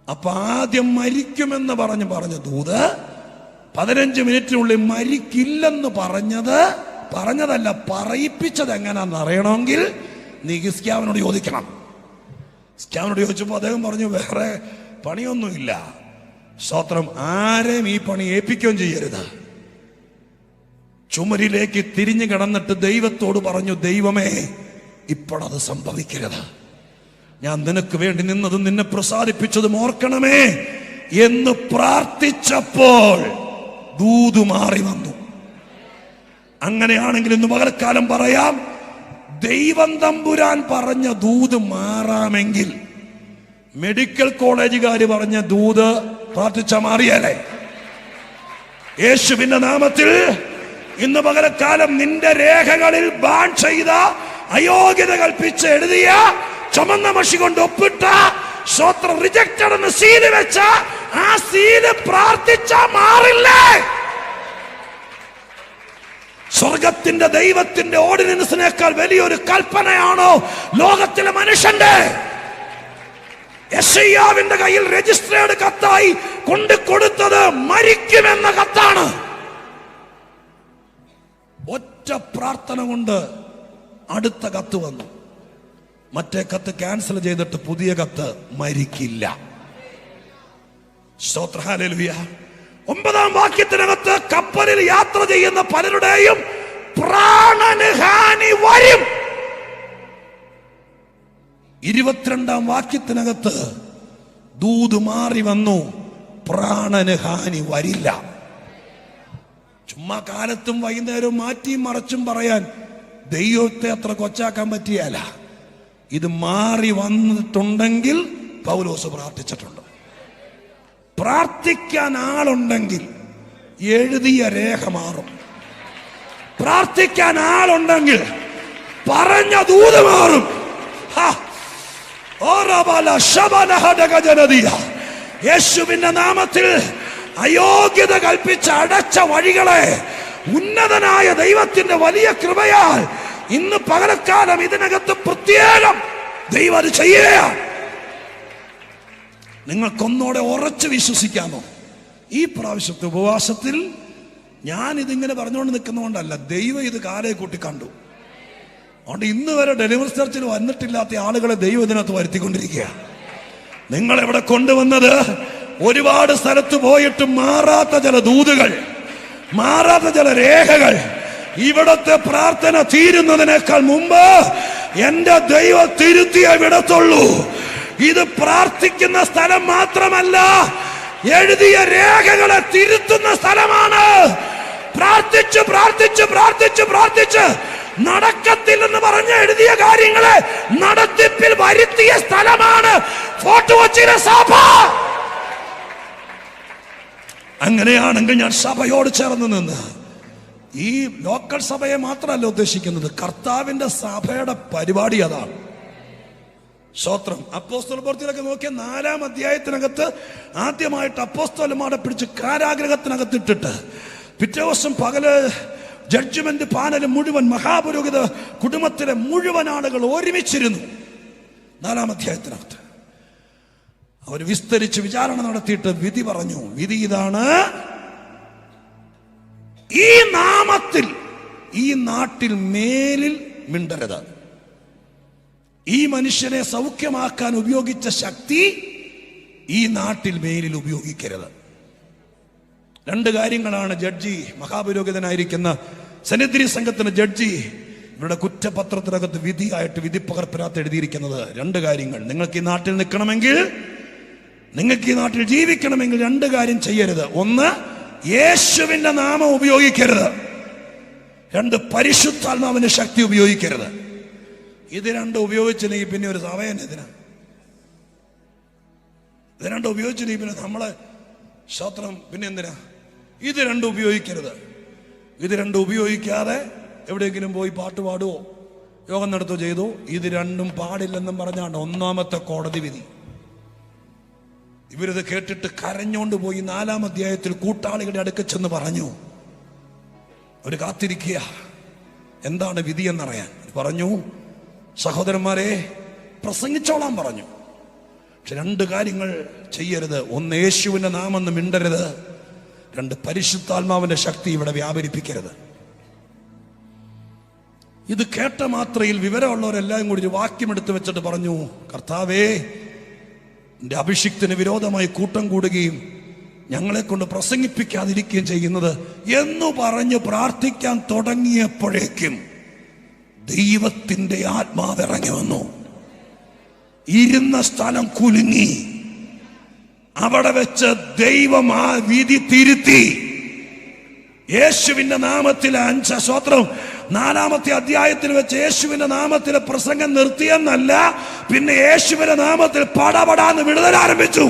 അപ്പൊ ആദ്യം മരിക്കുമെന്ന് പറഞ്ഞ ദൂത് 15 മിനിറ്റിനുള്ളിൽ മരിക്കില്ലെന്ന് പറഞ്ഞതല്ല, പറയിപ്പിച്ചത് എങ്ങനെയാണെന്ന് അറിയണമെങ്കിൽ നീ ഹിസ്കിയാവിനോട് ചോദിക്കണം. ഹിസ്കിയാവിനോട് ചോദിച്ചപ്പോൾ അദ്ദേഹം പറഞ്ഞു, വേറെ പണിയൊന്നുമില്ല, സ്തോത്രം, ആരെയും ഈ പണി ഏൽപ്പിക്കുകയും ചെയ്യരുത്. ചുമരിലേക്ക് തിരിഞ്ഞു കിടന്നിട്ട് ദൈവത്തോട് പറഞ്ഞു, ദൈവമേ ഇപ്പോഴത് സംഭവിക്കരുത്, ഞാൻ നിനക്ക് വേണ്ടി നിന്നതും നിന്നെ പ്രസാദിപ്പിച്ചതും ഓർക്കണമേ എന്ന് പ്രാർത്ഥിച്ചപ്പോൾ ദൂത് മാറി വന്നു. അങ്ങനെയാണെങ്കിൽ ഇന്ന് പകൽക്കാലം പറയാം, ദൈവം തമ്പുരാൻ പറഞ്ഞ ദൂത് മാറാമെങ്കിൽ മെഡിക്കൽ കോളേജുകാർ പറഞ്ഞ ദൂത് പ്രാർത്ഥിച്ച മാറിയാലേ? യേശുവിന്റെ നാമത്തിൽ ഇന്ന് പകൽക്കാലം നിന്റെ രേഖകളിൽ ബാൻ ചെയ്ത, അയോഗ്യത കൽപ്പിച്ച് എഴുതിയ, ചുമന്ന മഷി കൊണ്ട് ഒപ്പിട്ട, സ്വത്രം റിജക്റ്റഡ് എന്ന് സീല് വെച്ച ആ സീല് പ്രാർത്ഥിച്ച മാറില്ലേ? സ്വർഗത്തിന്റെ ദൈവത്തിന്റെ ഓർഡിനൻസിനേക്കാൾ വലിയൊരു കൽപ്പനയാണോ ലോകത്തിലെ മനുഷ്യന്റെ? യെശയ്യാവിന്റെ കയ്യിൽ രജിസ്റ്റേർഡ് കത്തായി കൊണ്ടു കൊടുത്തത് മരിക്കുമെന്ന കത്താണ്. ഒറ്റ പ്രാർത്ഥന കൊണ്ട് അടുത്ത കത്ത് വന്നു. മറ്റേ കത്ത് ക്യാൻസൽ ചെയ്തിട്ട് പുതിയ കത്ത് മരിക്കില്ല. സ്തോത്രം, ഹല്ലേലൂയ. 9-ാം വാക്യത്തിനകത്ത് കപ്പലിൽ യാത്ര ചെയ്യുന്ന പലരുടെയും പ്രാണന് ഹാനി വരും. 22-ാം വാക്യത്തിനകത്ത് ദൂത് മാറി വന്നു, പ്രാണന് ഹാനി വരില്ല. ചുമ്മാ കാലത്തും വൈകുന്നേരവും മാറ്റിയും മറച്ചും പറയാൻ ദൈവത്തെ അത്ര കൊച്ചാക്കാൻ പറ്റിയല്ല. ഇത് മാറി വന്നിട്ടുണ്ടെങ്കിൽ പൗലോസ് പ്രാർത്ഥിച്ചിട്ടുണ്ട്. പ്രാർത്ഥിക്കാൻ ആളുണ്ടെങ്കിൽ എഴുതിയ രേഖ മാറും. പ്രാർത്ഥിക്കാൻ ആളുണ്ടെങ്കിൽ പറഞ്ഞ ദൂത് മാറും. യേശുവിന്റെ നാമത്തിൽ അയോഗ്യത കൽപ്പിച്ച് അടച്ച വഴികളെ ഉന്നതനായ ദൈവത്തിന്റെ വലിയ കൃപയാൽ ഇന്ന് പകലക്കാലം ഇതിനകത്ത് പ്രത്യേകം ദൈവം അത് ചെയ്യുകയാണ്. നിങ്ങൾക്കൊന്നോടെ ഉറച്ചു വിശ്വസിക്കാമോ? ഈ പ്രാവശ്യത്തെ ഉപവാസത്തിൽ ഞാൻ ഇതിങ്ങനെ പറഞ്ഞുകൊണ്ട് നിൽക്കുന്നതുകൊണ്ടല്ല, ദൈവം ഇത് കാലേ കൂട്ടി കണ്ടു. അതുകൊണ്ട് ഇന്ന് വരെ ഡെലിവറി ചർച്ചിൽ വന്നിട്ടില്ലാത്ത ആളുകളെ ദൈവം ഇതിനകത്ത് വരുത്തിക്കൊണ്ടിരിക്കുക. നിങ്ങളെവിടെ കൊണ്ടുവന്നത് ഒരുപാട് സ്ഥലത്ത് പോയിട്ട് മാറാത്ത ചില ദൂതുകൾ, മാറാത്ത ചില രേഖകൾ. ഇവിടത്തെ പ്രാർത്ഥന തീരുന്നതിനേക്കാൾ മുമ്പ് എന്റെ ദൈവം തിരുത്തിയേ വിടത്തുള്ളൂ. ഇത് പ്രാർത്ഥിക്കുന്ന സ്ഥലം മാത്രമല്ല, എഴുതിയ രേഖകളെ തിരുത്തുന്ന സ്ഥലമാണ്. പ്രാർത്ഥിച്ച് പ്രാർത്ഥിച്ച് പ്രാർത്ഥിച്ച് പ്രാർത്ഥിച്ച് നടക്കത്തില്ലെന്ന് പറഞ്ഞ് എഴുതിയ കാര്യങ്ങളെ നടത്തിപ്പിൽ വരുത്തിയ സ്ഥലമാണ് ഫോർട്ട് കൊച്ചിയിലെ സഭ. അങ്ങനെയാണെങ്കിൽ ഞാൻ സഭയോട് ചേർന്ന് നിന്ന്, ഈ ലോക്കൽ സഭയെ മാത്രമല്ല ഉദ്ദേശിക്കുന്നത്, കർത്താവിന്റെ സഭയുടെ പരിപാടി അതാണ്. സ്തോത്രം. അപ്പോസ്തല പ്രവൃത്തിയിലൊക്കെ നോക്കിയ 4-ാം അധ്യായത്തിനകത്ത് ആദ്യമായിട്ട് അപ്പോസ്തലന്മാരെ പിടിച്ച് കാരാഗ്രഹത്തിനകത്ത് ഇട്ടിട്ട് പിറ്റേ ദിവസം പകല് ജഡ്ജ്മെന്റ് പാനൽ മുഴുവൻ മഹാപുരോഹിത കുടുംബത്തിലെ മുഴുവൻ ആളുകൾ ഒരുമിച്ചിരുന്നു. 4-ാം അധ്യായത്തിനകത്ത് അവർ വിസ്തരിച്ച് വിചാരണ നടത്തിയിട്ട് വിധി പറഞ്ഞു. വിധി ഇതാണ്: ഈ നാമത്തിൽ ഈ നാട്ടിൽ മേലിൽ മിണ്ടരുത്. ഈ മനുഷ്യനെ സൗഖ്യമാക്കാൻ ഉപയോഗിച്ച ശക്തി ഈ നാട്ടിൽ മേലിൽ ഉപയോഗിക്കരുത്. 2 കാര്യങ്ങളാണ് ജഡ്ജി, മഹാപുരോഹിതനായിരിക്കുന്ന സന്നിധി സംഘത്തിന് ജഡ്ജി ഇവരുടെ കുറ്റപത്രത്തിനകത്ത് വിധിയായിട്ട് വിധിപ്പകർപ്പിനകത്ത് എഴുതിയിരിക്കുന്നത്. 2 കാര്യങ്ങൾ. നിങ്ങൾക്ക് ഈ നാട്ടിൽ നിൽക്കണമെങ്കിൽ, നിങ്ങൾക്ക് ഈ നാട്ടിൽ ജീവിക്കണമെങ്കിൽ 2 കാര്യം ചെയ്യരുത്. 1, യേശുവിന്റെ നാമം ഉപയോഗിക്കരുത്. 2, പരിശുദ്ധാത്മാവിന്റെ ശക്തി ഉപയോഗിക്കരുത്. ഇത് 2 ഉപയോഗിച്ചില്ലെങ്കിൽ പിന്നെ ഒരു സഭയൻ ഇതിനാ. ഇത് 2 ഉപയോഗിച്ചില്ലെങ്കിൽ പിന്നെ നമ്മളെ സ്തോത്രം പിന്നെ എന്തിനാ? ഇത് 2 ഉപയോഗിക്കരുത്. ഇത് 2 ഉപയോഗിക്കാതെ എവിടെയെങ്കിലും പോയി പാട്ട് പാടുവോ യോഗം നടത്തുകയോ ചെയ്തു, ഇത് 2 പാടില്ലെന്നും പറഞ്ഞാണ് 1-ാമത്തെ കോടതി വിധി. ഇവരിത് കേട്ടിട്ട് കരഞ്ഞോണ്ട് പോയി 4-ാം അധ്യായത്തിൽ കൂട്ടാളികളുടെ അടുക്ക ചെന്ന് പറഞ്ഞു. അവർ കാത്തിരിക്കുക എന്താണ് വിധി എന്നറിയാൻ. പറഞ്ഞു, സഹോദരന്മാരെ പ്രസംഗിച്ചോളാൻ പറഞ്ഞു. പക്ഷെ 2 കാര്യങ്ങൾ ചെയ്യരുത്. 1, യേശുവിന്റെ നാമം മിണ്ടരുത്. 2, പരിശുദ്ധാത്മാവിന്റെ ശക്തി ഇവിടെ വ്യാപരിപ്പിക്കരുത്. ഇത് കേട്ട മാത്രയിൽ വിവരമുള്ളവരെല്ലാം കൂടി ഒരു വാക്യം എടുത്തു വെച്ചിട്ട് പറഞ്ഞു, കർത്താവേ, എന്റെ അഭിഷിക്തന് വിരോധമായി കൂട്ടം കൂടുകയും ഞങ്ങളെ കൊണ്ട് പ്രസംഗിപ്പിക്കാതിരിക്കുകയും ചെയ്യുന്നത് എന്ന് പറഞ്ഞ് പ്രാർത്ഥിക്കാൻ തുടങ്ങിയപ്പോഴേക്കും ദൈവത്തിന്റെ ആത്മാവ് ഇറങ്ങി വന്നു. ഇരുന്ന സ്ഥലം കുലുങ്ങി. അവിടെ വെച്ച് ദൈവം ആ വിധി തിരുത്തി. യേശുവിന്റെ നാമത്തിൽ 5 സ്തോത്രം 4-ാമത്തെ അധ്യായത്തിൽ വെച്ച് യേശുവിന്റെ നാമത്തിലെ പ്രസംഗം നിർത്തിയെന്നല്ല, പിന്നെ യേശുവിന്റെ നാമത്തിൽ പടപടാന്ന് വിടുതൽ ആരംഭിച്ചു.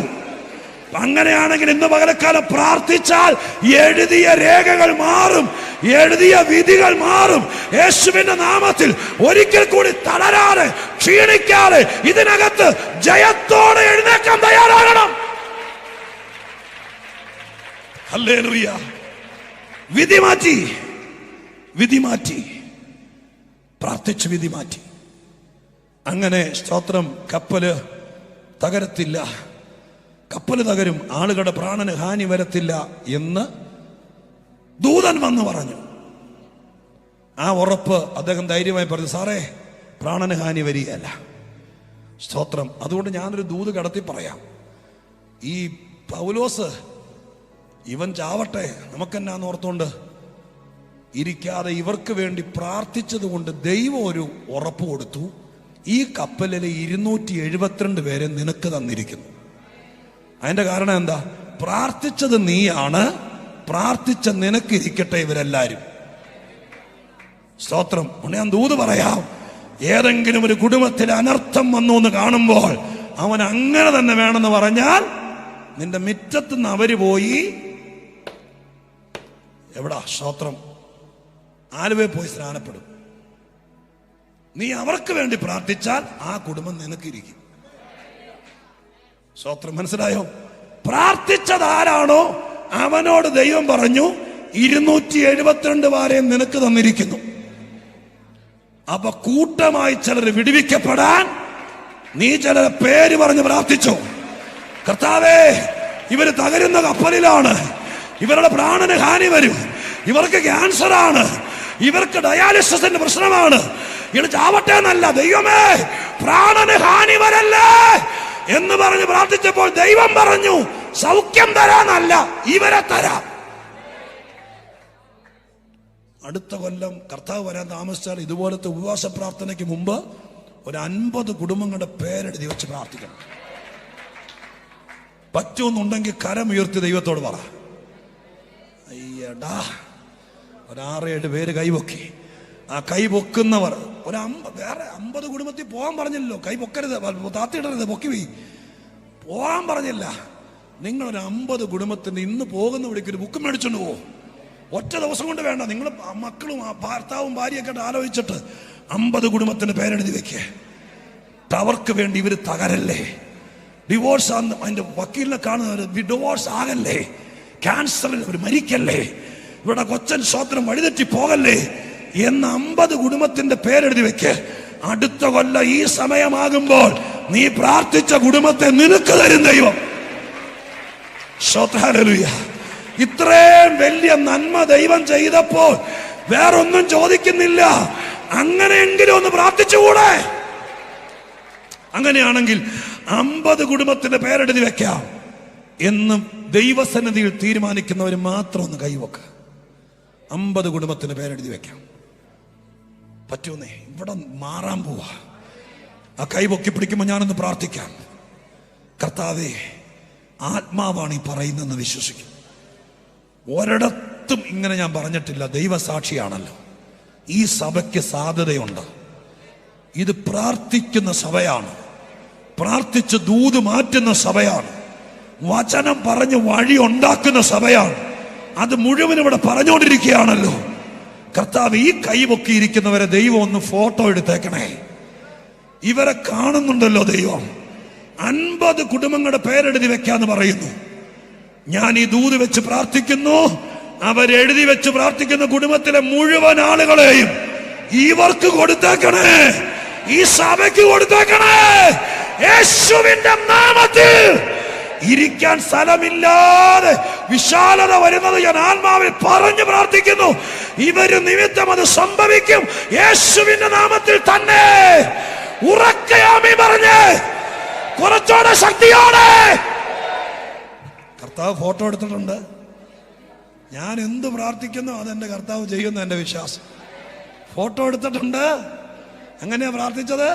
അങ്ങനെയാണെങ്കിൽ ഇന്ന് പകലക്കാലം പ്രാർത്ഥിച്ചാൽ എഴുതിയ രേഖകൾ മാറും, എഴുതിയ വിധികൾ മാറും. യേശുവിന്റെ നാമത്തിൽ ഒരിക്കൽ കൂടി തളരാതെ ക്ഷീണിക്കാതെ ഇതിനകത്ത് ജയത്തോടെ എഴുന്നേക്കാൻ തയ്യാറാകണം. ഹല്ലേലൂയ. വിധി മാറ്റി, വിധി മാറ്റി, പ്രാർത്ഥിച്ച് വിധി മാറ്റി. അങ്ങനെ സ്തോത്രം കപ്പല് തകരത്തില്ല, കപ്പൽ തകരും, ആളുകളുടെ പ്രാണന് ഹാനി വരത്തില്ല എന്ന് ദൂതൻ വന്ന് പറഞ്ഞു. ആ ഉറപ്പ് അദ്ദേഹം ധൈര്യമായി പറഞ്ഞു, സാറേ പ്രാണന് ഹാനി വരികയല്ല. സ്തോത്രം. അതുകൊണ്ട് ഞാനൊരു ദൂത് കടത്തി പറയാം. ഈ പൗലോസ് ഇവൻ ചാവട്ടെ നമുക്കെന്നാന്ന് ഓർത്തോണ്ട് ഇരിക്കാതെ ഇവർക്ക് വേണ്ടി പ്രാർത്ഥിച്ചത് കൊണ്ട് ദൈവം ഒരു ഉറപ്പ് കൊടുത്തു. ഈ കപ്പലിലെ 272 പേരെ നിനക്ക് തന്നിരിക്കുന്നു. അതിന്റെ കാരണം എന്താ? പ്രാർത്ഥിച്ചത് നീയാണ്, പ്രാർത്ഥിച്ച നിനക്കിരിക്കട്ടെ ഇവരെല്ലാരും. സ്തോത്രം. ഞാൻ ദൂത് പറയാം, ഏതെങ്കിലും ഒരു കുടുംബത്തിൽ അനർത്ഥം വന്നു എന്ന് കാണുമ്പോൾ അവൻ അങ്ങനെ തന്നെ വേണമെന്ന് പറഞ്ഞാൽ നിന്റെ മുറ്റത്തുനിന്ന് അവര് പോയി എവിടാ? സ്തോത്രം. ആലുവയിൽ പോയി സ്നാനപ്പെടും. നീ അവർക്ക് വേണ്ടി പ്രാർത്ഥിച്ചാൽ ആ കുടുംബം നിനക്കിരിക്കും. സ്തോത്രം. മനസ്സിലായോ? പ്രാർത്ഥിച്ചത് ആരാണോ അവനോട് ദൈവം പറഞ്ഞു 272 വാരെ നിനക്ക് തന്നിരിക്കുന്നു. അപ്പൊ കൂട്ടമായി ചിലർ വിടുവിക്കപ്പെടാൻ നീ ചിലരെ പേര് പറഞ്ഞ് പ്രാർത്ഥിച്ചു. കർത്താവേ, ഇവര് തകരുന്ന കപ്പലിലാണ്, ഇവരുടെ പ്രാണന് ഹാനി വരും, ഇവർക്ക് ക്യാൻസർ ആണ്, ഇവർക്ക് ഡയാലിസിന്റെ പ്രശ്നമാണ്, ഇവർ ചാവട്ടെ എന്നല്ല, ദൈവമേ പ്രാണന് ഹാനി വരല്ലേ എന്ന് പറഞ്ഞ് പ്രാർത്ഥിച്ചപ്പോൾ ദൈവം പറഞ്ഞു സൗഖ്യം തരാനല്ല, ഇവരെ തരാം. അടുത്ത കൊല്ലം കർത്താവ് വരാൻ താമസിച്ചാൽ ഇതുപോലത്തെ ഉപവാസ പ്രാർത്ഥനയ്ക്ക് മുമ്പ് ഒരു 50 കുടുംബങ്ങളുടെ പേരെഴുതി വെച്ച് പ്രാർത്ഥിക്കണം. പറ്റുമെന്നുണ്ടെങ്കിൽ കരമുയർത്തി ദൈവത്തോട് പറ. അയ്യടാ, ഒരു 6-7 പേര് കൈപൊക്കി. ആ കൈ പൊക്കുന്നവർ വേറെ 50 കുടുംബത്തിൽ പോകാൻ പറഞ്ഞില്ലല്ലോ. കൈ പൊക്കരുത്, താത്തിയിടരുത്, പൊക്കി പോകാൻ പറഞ്ഞില്ല. നിങ്ങളൊരു 50 കുടുംബത്തിന് ഇന്ന് പോകുന്ന വഴിക്ക് ഒരു ബുക്ക് മേടിച്ചോണ്ട് പോകും. ഒറ്റ ദിവസം കൊണ്ട് വേണ്ട. നിങ്ങൾ മക്കളും ഭർത്താവും ഭാര്യയൊക്കെ ആലോചിച്ചിട്ട് 50 കുടുംബത്തിന് പേരെഴുതി വെക്കേ. അവർക്ക് വേണ്ടി ഇവര് തകരല്ലേ, ഡിവോഴ്സ് അതിന്റെ വക്കീലിനെ കാണുന്നവർ ഡിവോഴ്സ് ആകല്ലേ, ക്യാൻസറിൽ അവർ മരിക്കല്ലേ, ഇവിടെ കൊച്ചൻ സ്വത്രം വഴിതെറ്റി പോകല്ലേ എന്ന് 50 കുടുംബത്തിന്റെ പേരെഴുതി വെക്ക്. അടുത്ത കൊല്ലം ഈ സമയമാകുമ്പോൾ നീ പ്രാർത്ഥിച്ച കുടുംബത്തെ നിനക്ക് തരും ദൈവം. ഹല്ലേലൂയ. ഇത്രയും വലിയ നന്മ ദൈവം ചെയ്തപ്പോൾ വേറൊന്നും ചോദിക്കുന്നില്ല. അങ്ങനെയെങ്കിലും ഒന്ന് പ്രാർത്ഥിച്ചുകൂടെ? അങ്ങനെയാണെങ്കിൽ 50 കുടുംബത്തിന്റെ പേരെഴുതി വെക്കാം എന്ന് ദൈവസന്നിധിയിൽ തീരുമാനിക്കുന്നവർ മാത്രം ഒന്ന് കൈവെക്ക. 50 കുടുംബത്തിന് പേരെഴുതി വെക്കാം. പറ്റൂന്നേ, ഇവിടെ മാറാൻ പോവാ. ആ കൈ പൊക്കി പിടിക്കുമ്പോൾ ഞാനൊന്ന് പ്രാർത്ഥിക്കാം. കർത്താവേ, ആത്മാവാണ് ഈ പറയുന്നതെന്ന് വിശ്വസിക്കും. ഒരിടത്തും ഇങ്ങനെ ഞാൻ പറഞ്ഞിട്ടില്ല. ദൈവസാക്ഷിയാണല്ലോ. ഈ സഭയ്ക്ക് സാധ്യതയുണ്ട്. ഇത് പ്രാർത്ഥിക്കുന്ന സഭയാണ്, പ്രാർത്ഥിച്ച് ദൂത് മാറ്റുന്ന സഭയാണ്, വചനം പറഞ്ഞ് വഴി ഉണ്ടാക്കുന്ന സഭയാണ്. അത് മുഴുവൻ ഇവിടെ പറഞ്ഞുകൊണ്ടിരിക്കുകയാണല്ലോ. കർത്താവ്, ഈ കൈ പൊക്കിയിരിക്കുന്നവരെ ദൈവം ഒന്ന് ഫോട്ടോ എടുത്തേക്കണേ. ഇവരെ കാണുന്നുണ്ടല്ലോ ദൈവം. 50 കുടുംബങ്ങളുടെ പേരെഴുതി വെക്കാന്ന് പറയുന്നു. ഞാൻ ഈ ദൂത് വെച്ച് പ്രാർത്ഥിക്കുന്നു. അവരെഴുതി വെച്ച് പ്രാർത്ഥിക്കുന്ന കുടുംബത്തിലെ മുഴുവൻ ആളുകളെയും ഇവർക്ക് കൊടുത്തേക്കണേ, ഈ സഭയ്ക്ക് കൊടുത്തേക്കണേ. യേശുവിന്റെ നാമത്തിൽ ഇരിക്കാൻ സ്ഥലമില്ലാതെ വിശാലത വരുന്നത് ഞാൻ ആത്മാവിൽ പറഞ്ഞു പ്രാർത്ഥിക്കുന്നു. ഇവര് നിമിത്തം അത് സംഭവിക്കും. യേശുവിന്റെ നാമത്തിൽ തന്നെ ഉറക്കയാമി പറഞ്ഞ് കുറച്ചോടെ ശക്തിയോടെ. കർത്താവ് ഫോട്ടോ എടുത്തിട്ടുണ്ട്. ഞാൻ എന്ത് പ്രാർത്ഥിക്കുന്നു അതെന്റെ കർത്താവ് ചെയ്യുന്ന എന്റെ വിശ്വാസം. ഫോട്ടോ എടുത്തിട്ടുണ്ട്. അങ്ങനെയാ പ്രാർത്ഥിച്ചത്.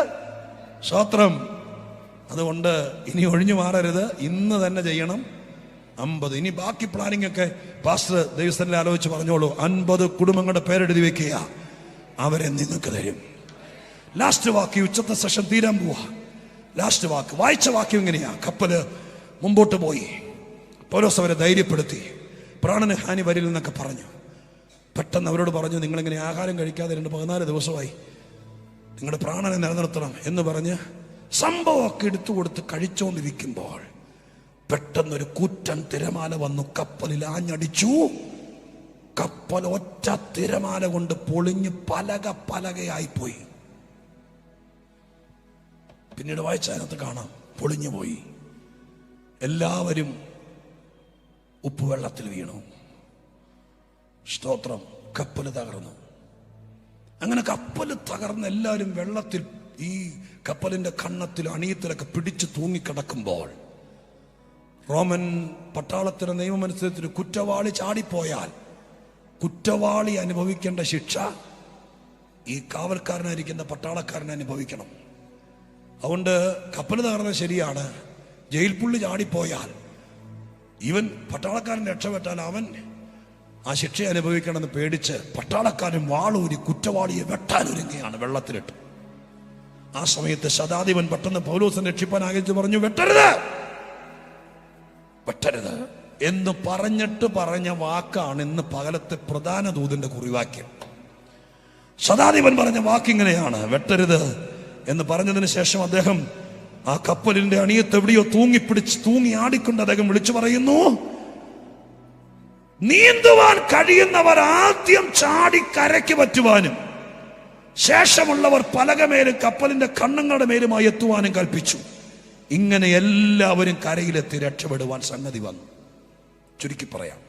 സ്തോത്രം. അതുകൊണ്ട് ഇനി ഒഴിഞ്ഞു മാറരുത്. ഇന്ന് തന്നെ ചെയ്യണം. 50. ഇനി ബാക്കി പ്ലാനിംഗ് ഒക്കെ പാസ്റ്റർ ദൈവസ്ഥനിൽ ആലോചിച്ച് പറഞ്ഞോളൂ. 50 കുടുംബങ്ങളുടെ പേരെഴുതി വെക്കുക. അവരെ നിങ്ങൾക്ക് തരും. ലാസ്റ്റ് വാക്ക്, ഉച്ചത്തെ സെഷൻ തീരാൻ പോവാ. ലാസ്റ്റ് വാക്ക് വായിച്ച വാക്യം ഇങ്ങനെയാ. കപ്പല് മുമ്പോട്ട് പോയി. പൗലോസ് അവരെ ധൈര്യപ്പെടുത്തി. പ്രാണന് ഹാനി വരില്ലെന്നൊക്കെ പറഞ്ഞു. പെട്ടെന്ന് അവരോട് പറഞ്ഞു, നിങ്ങളിങ്ങനെ ആഹാരം കഴിക്കാതെ 14 ദിവസമായി, നിങ്ങളുടെ പ്രാണനെ നിലനിർത്തണം എന്ന് പറഞ്ഞ് സംഭവമൊക്കെ എടുത്തു കൊടുത്ത് കഴിച്ചുകൊണ്ടിരിക്കുമ്പോൾ പെട്ടെന്നൊരു കൂറ്റൻ തിരമാല വന്നു കപ്പലിൽ ആഞ്ഞടിച്ചു. കപ്പൽ ഒറ്റ തിരമാല കൊണ്ട് പൊളിഞ്ഞ് പലകയായിപ്പോയി. പിന്നീട് വായിച്ചതിനകത്ത് കാണാം, പൊളിഞ്ഞു പോയി. എല്ലാവരും ഉപ്പുവെള്ളത്തിൽ വീണു. സ്തോത്രം. കപ്പൽ തകർന്നു. അങ്ങനെ കപ്പൽ തകർന്ന് എല്ലാവരും വെള്ളത്തിൽ, ഈ കപ്പലിന്റെ കണ്ണത്തിൽ അണിയത്തിലൊക്കെ പിടിച്ച് തൂങ്ങിക്കിടക്കുമ്പോൾ റോമൻ പട്ടാളത്തിന്റെ നിയമമനുസരിച്ച് കുറ്റവാളി ചാടിപ്പോയാൽ കുറ്റവാളി അനുഭവിക്കേണ്ട ശിക്ഷ ഈ കാവൽക്കാരനായിരിക്കുന്ന പട്ടാളക്കാരൻ അനുഭവിക്കണം. അതുകൊണ്ട് കപ്പൽ തകർന്നത് ശരിയാണ്. ജയിൽ പുള്ളി ചാടിപ്പോയാൽ ഇവൻ പട്ടാളക്കാരൻ രക്ഷപ്പെട്ടാൽ അവൻ ആ ശിക്ഷ അനുഭവിക്കണമെന്ന് പേടിച്ച് പട്ടാളക്കാരൻ വാളൂരി കുറ്റവാളിയെ വെട്ടാനൊരുങ്ങുകയാണ് വെള്ളത്തിലിട്ട്. ആ സമയത്ത് ശതാധിപൻ പെട്ടെന്ന് പൗലോസിനെ രക്ഷിപ്പാൻ ആഗ്രഹിച്ച് പറഞ്ഞു, വെട്ടരുത്, വെട്ടരുത് എന്ന് പറഞ്ഞ വാക്കാണ് ഇന്ന് പകലത്തെ പ്രധാന ദൂതന്റെ കുറിവാക്യം. ശതാധിപൻ പറഞ്ഞ വാക്കിങ്ങനെയാണ്, വെട്ടരുത് എന്ന് പറഞ്ഞതിന് ശേഷം അദ്ദേഹം ആ കപ്പലിന്റെ അണിയത്ത് എവിടെയോ തൂങ്ങി ആടിക്കൊണ്ട് അദ്ദേഹം വിളിച്ചു പറയുന്നു, നീന്തുവാൻ കഴിയുന്നവർ ആദ്യം ചാടി കരയ്ക്ക് പറ്റുവാനും ശേഷമുള്ളവർ പലകമേലും കപ്പലിന്റെ കണ്ണങ്ങളുടെ മേലുമായി എത്തുവാനും കൽപ്പിച്ചു. ഇങ്ങനെ എല്ലാവരും കരയിലെത്തി രക്ഷപ്പെടുവാൻ സംഗതി വന്നു. ചുരുക്കി പറയാം,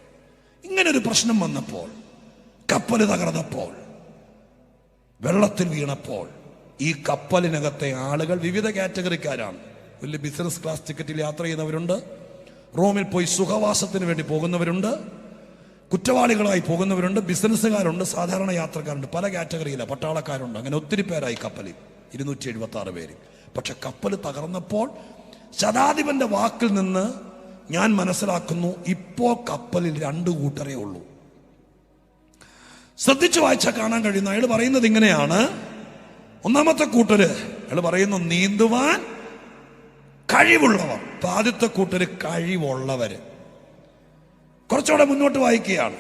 ഇങ്ങനൊരു പ്രശ്നം വന്നപ്പോൾ, കപ്പല് തകർന്നപ്പോൾ, വെള്ളത്തിൽ വീണപ്പോൾ, ഈ കപ്പലിനകത്തെ ആളുകൾ വിവിധ കാറ്റഗറിക്കാരാണ്. വലിയ ബിസിനസ് ക്ലാസ് ടിക്കറ്റിൽ യാത്ര ചെയ്യുന്നവരുണ്ട്, റോമിൽ പോയി സുഖവാസത്തിന് വേണ്ടി പോകുന്നവരുണ്ട്, കുറ്റവാളികളായി പോകുന്നവരുണ്ട്, ബിസിനസ്സുകാരുണ്ട്, സാധാരണ യാത്രക്കാരുണ്ട്, പല കാറ്റഗറിയിലാണ്. പട്ടാളക്കാരുണ്ട്. അങ്ങനെ ഒത്തിരി പേരായി കപ്പലിൽ, 276 പേര്. പക്ഷെ കപ്പൽ തകർന്നപ്പോൾ ശതാധിപന്റെ വാക്കിൽ നിന്ന് ഞാൻ മനസ്സിലാക്കുന്നു, ഇപ്പോ കപ്പലിൽ 2 കൂട്ടരേ ഉള്ളൂ. ശ്രദ്ധിച്ചു വായിച്ചാൽ കാണാൻ കഴിയുന്നു. അയാൾ പറയുന്നത് ഇങ്ങനെയാണ്, ഒന്നാമത്തെ കൂട്ടര് അയാൾ പറയുന്നു നീന്തുവാൻ കഴിവുള്ളവർ. ആദ്യത്തെ കൂട്ടര് കഴിവുള്ളവര്. കുറച്ചുകൂടെ മുന്നോട്ട് വായിക്കുകയാണ്,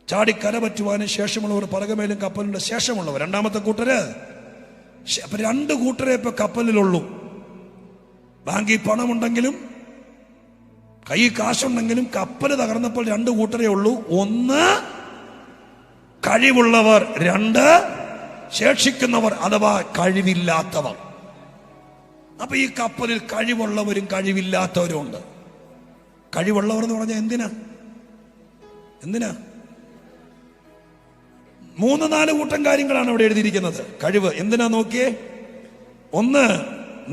ചാടി കര പറ്റുവാനും ശേഷമുള്ളവർ പലകമേലും കപ്പലിന്റെ ശേഷമുള്ളവർ. രണ്ടാമത്തെ കൂട്ടര്. അപ്പൊ 2 കൂട്ടരെ ഇപ്പൊ കപ്പലിലുള്ളൂ. ബാങ്കിൽ പണമുണ്ടെങ്കിലും കൈ കാശുണ്ടെങ്കിലും കപ്പൽ തകർന്നപ്പോൾ 2 കൂട്ടരേ ഉള്ളൂ. 1 കഴിവുള്ളവർ, 2 ശേഷിക്കുന്നവർ അഥവാ കഴിവില്ലാത്തവർ. അപ്പൊ ഈ കപ്പലിൽ കഴിവുള്ളവരും കഴിവില്ലാത്തവരും ഉണ്ട്. കഴിവുള്ളവർ എന്ന് പറഞ്ഞാൽ എന്തിനാ 3-4 കൂട്ടം കാര്യങ്ങളാണ് ഇവിടെ എഴുതിയിരിക്കുന്നത്. കഴിവ് എന്തിനാ നോക്കിയേ. 1,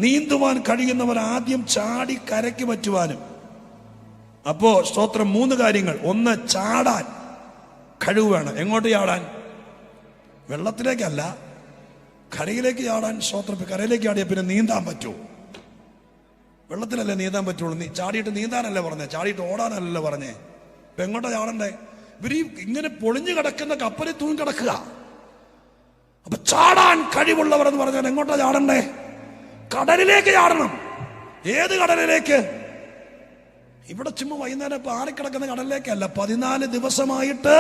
നീന്തുവാൻ കഴിയുന്നവർ ആദ്യം ചാടി കരയ്ക്ക് പറ്റുവാനും. അപ്പോ സ്തോത്രം 3 കാര്യങ്ങൾ. 1, ചാടാൻ കഴിവ് വേണം. എങ്ങോട്ട് ചാടാൻ? വെള്ളത്തിലേക്കല്ല, കരയിലേക്ക് ചാടാൻ. സ്തോത്രം കരയിലേക്ക് ചാടിയ പിന്നെ നീന്താൻ പറ്റുമോ? വെള്ളത്തിലല്ലേ നീന്താൻ പറ്റുള്ളൂ. ചാടിയിട്ട് നീന്താനല്ലേ പറഞ്ഞേ, ചാടിയിട്ട് ഓടാനല്ലല്ലോ പറഞ്ഞേ. ഇപ്പൊ എങ്ങോട്ടാ ചാടണ്ടേ? ഇവര് ഇങ്ങനെ പൊളിഞ്ഞു കിടക്കുന്ന കപ്പലിൽ തൂങ്ങി കിടക്കുക. അപ്പൊ ചാടാൻ കഴിവുള്ളവർ എന്ന് പറഞ്ഞാൽ എങ്ങോട്ടാ ചാടണ്ടേ? കടലിലേക്ക് ചാടണം. ഏത് കടലിലേക്ക്? ഇവിടെ ചുമ്മാ വൈകുന്നേരം പാറിക്കിടക്കുന്ന കടലിലേക്കല്ല. 14 ദിവസമായിട്ട്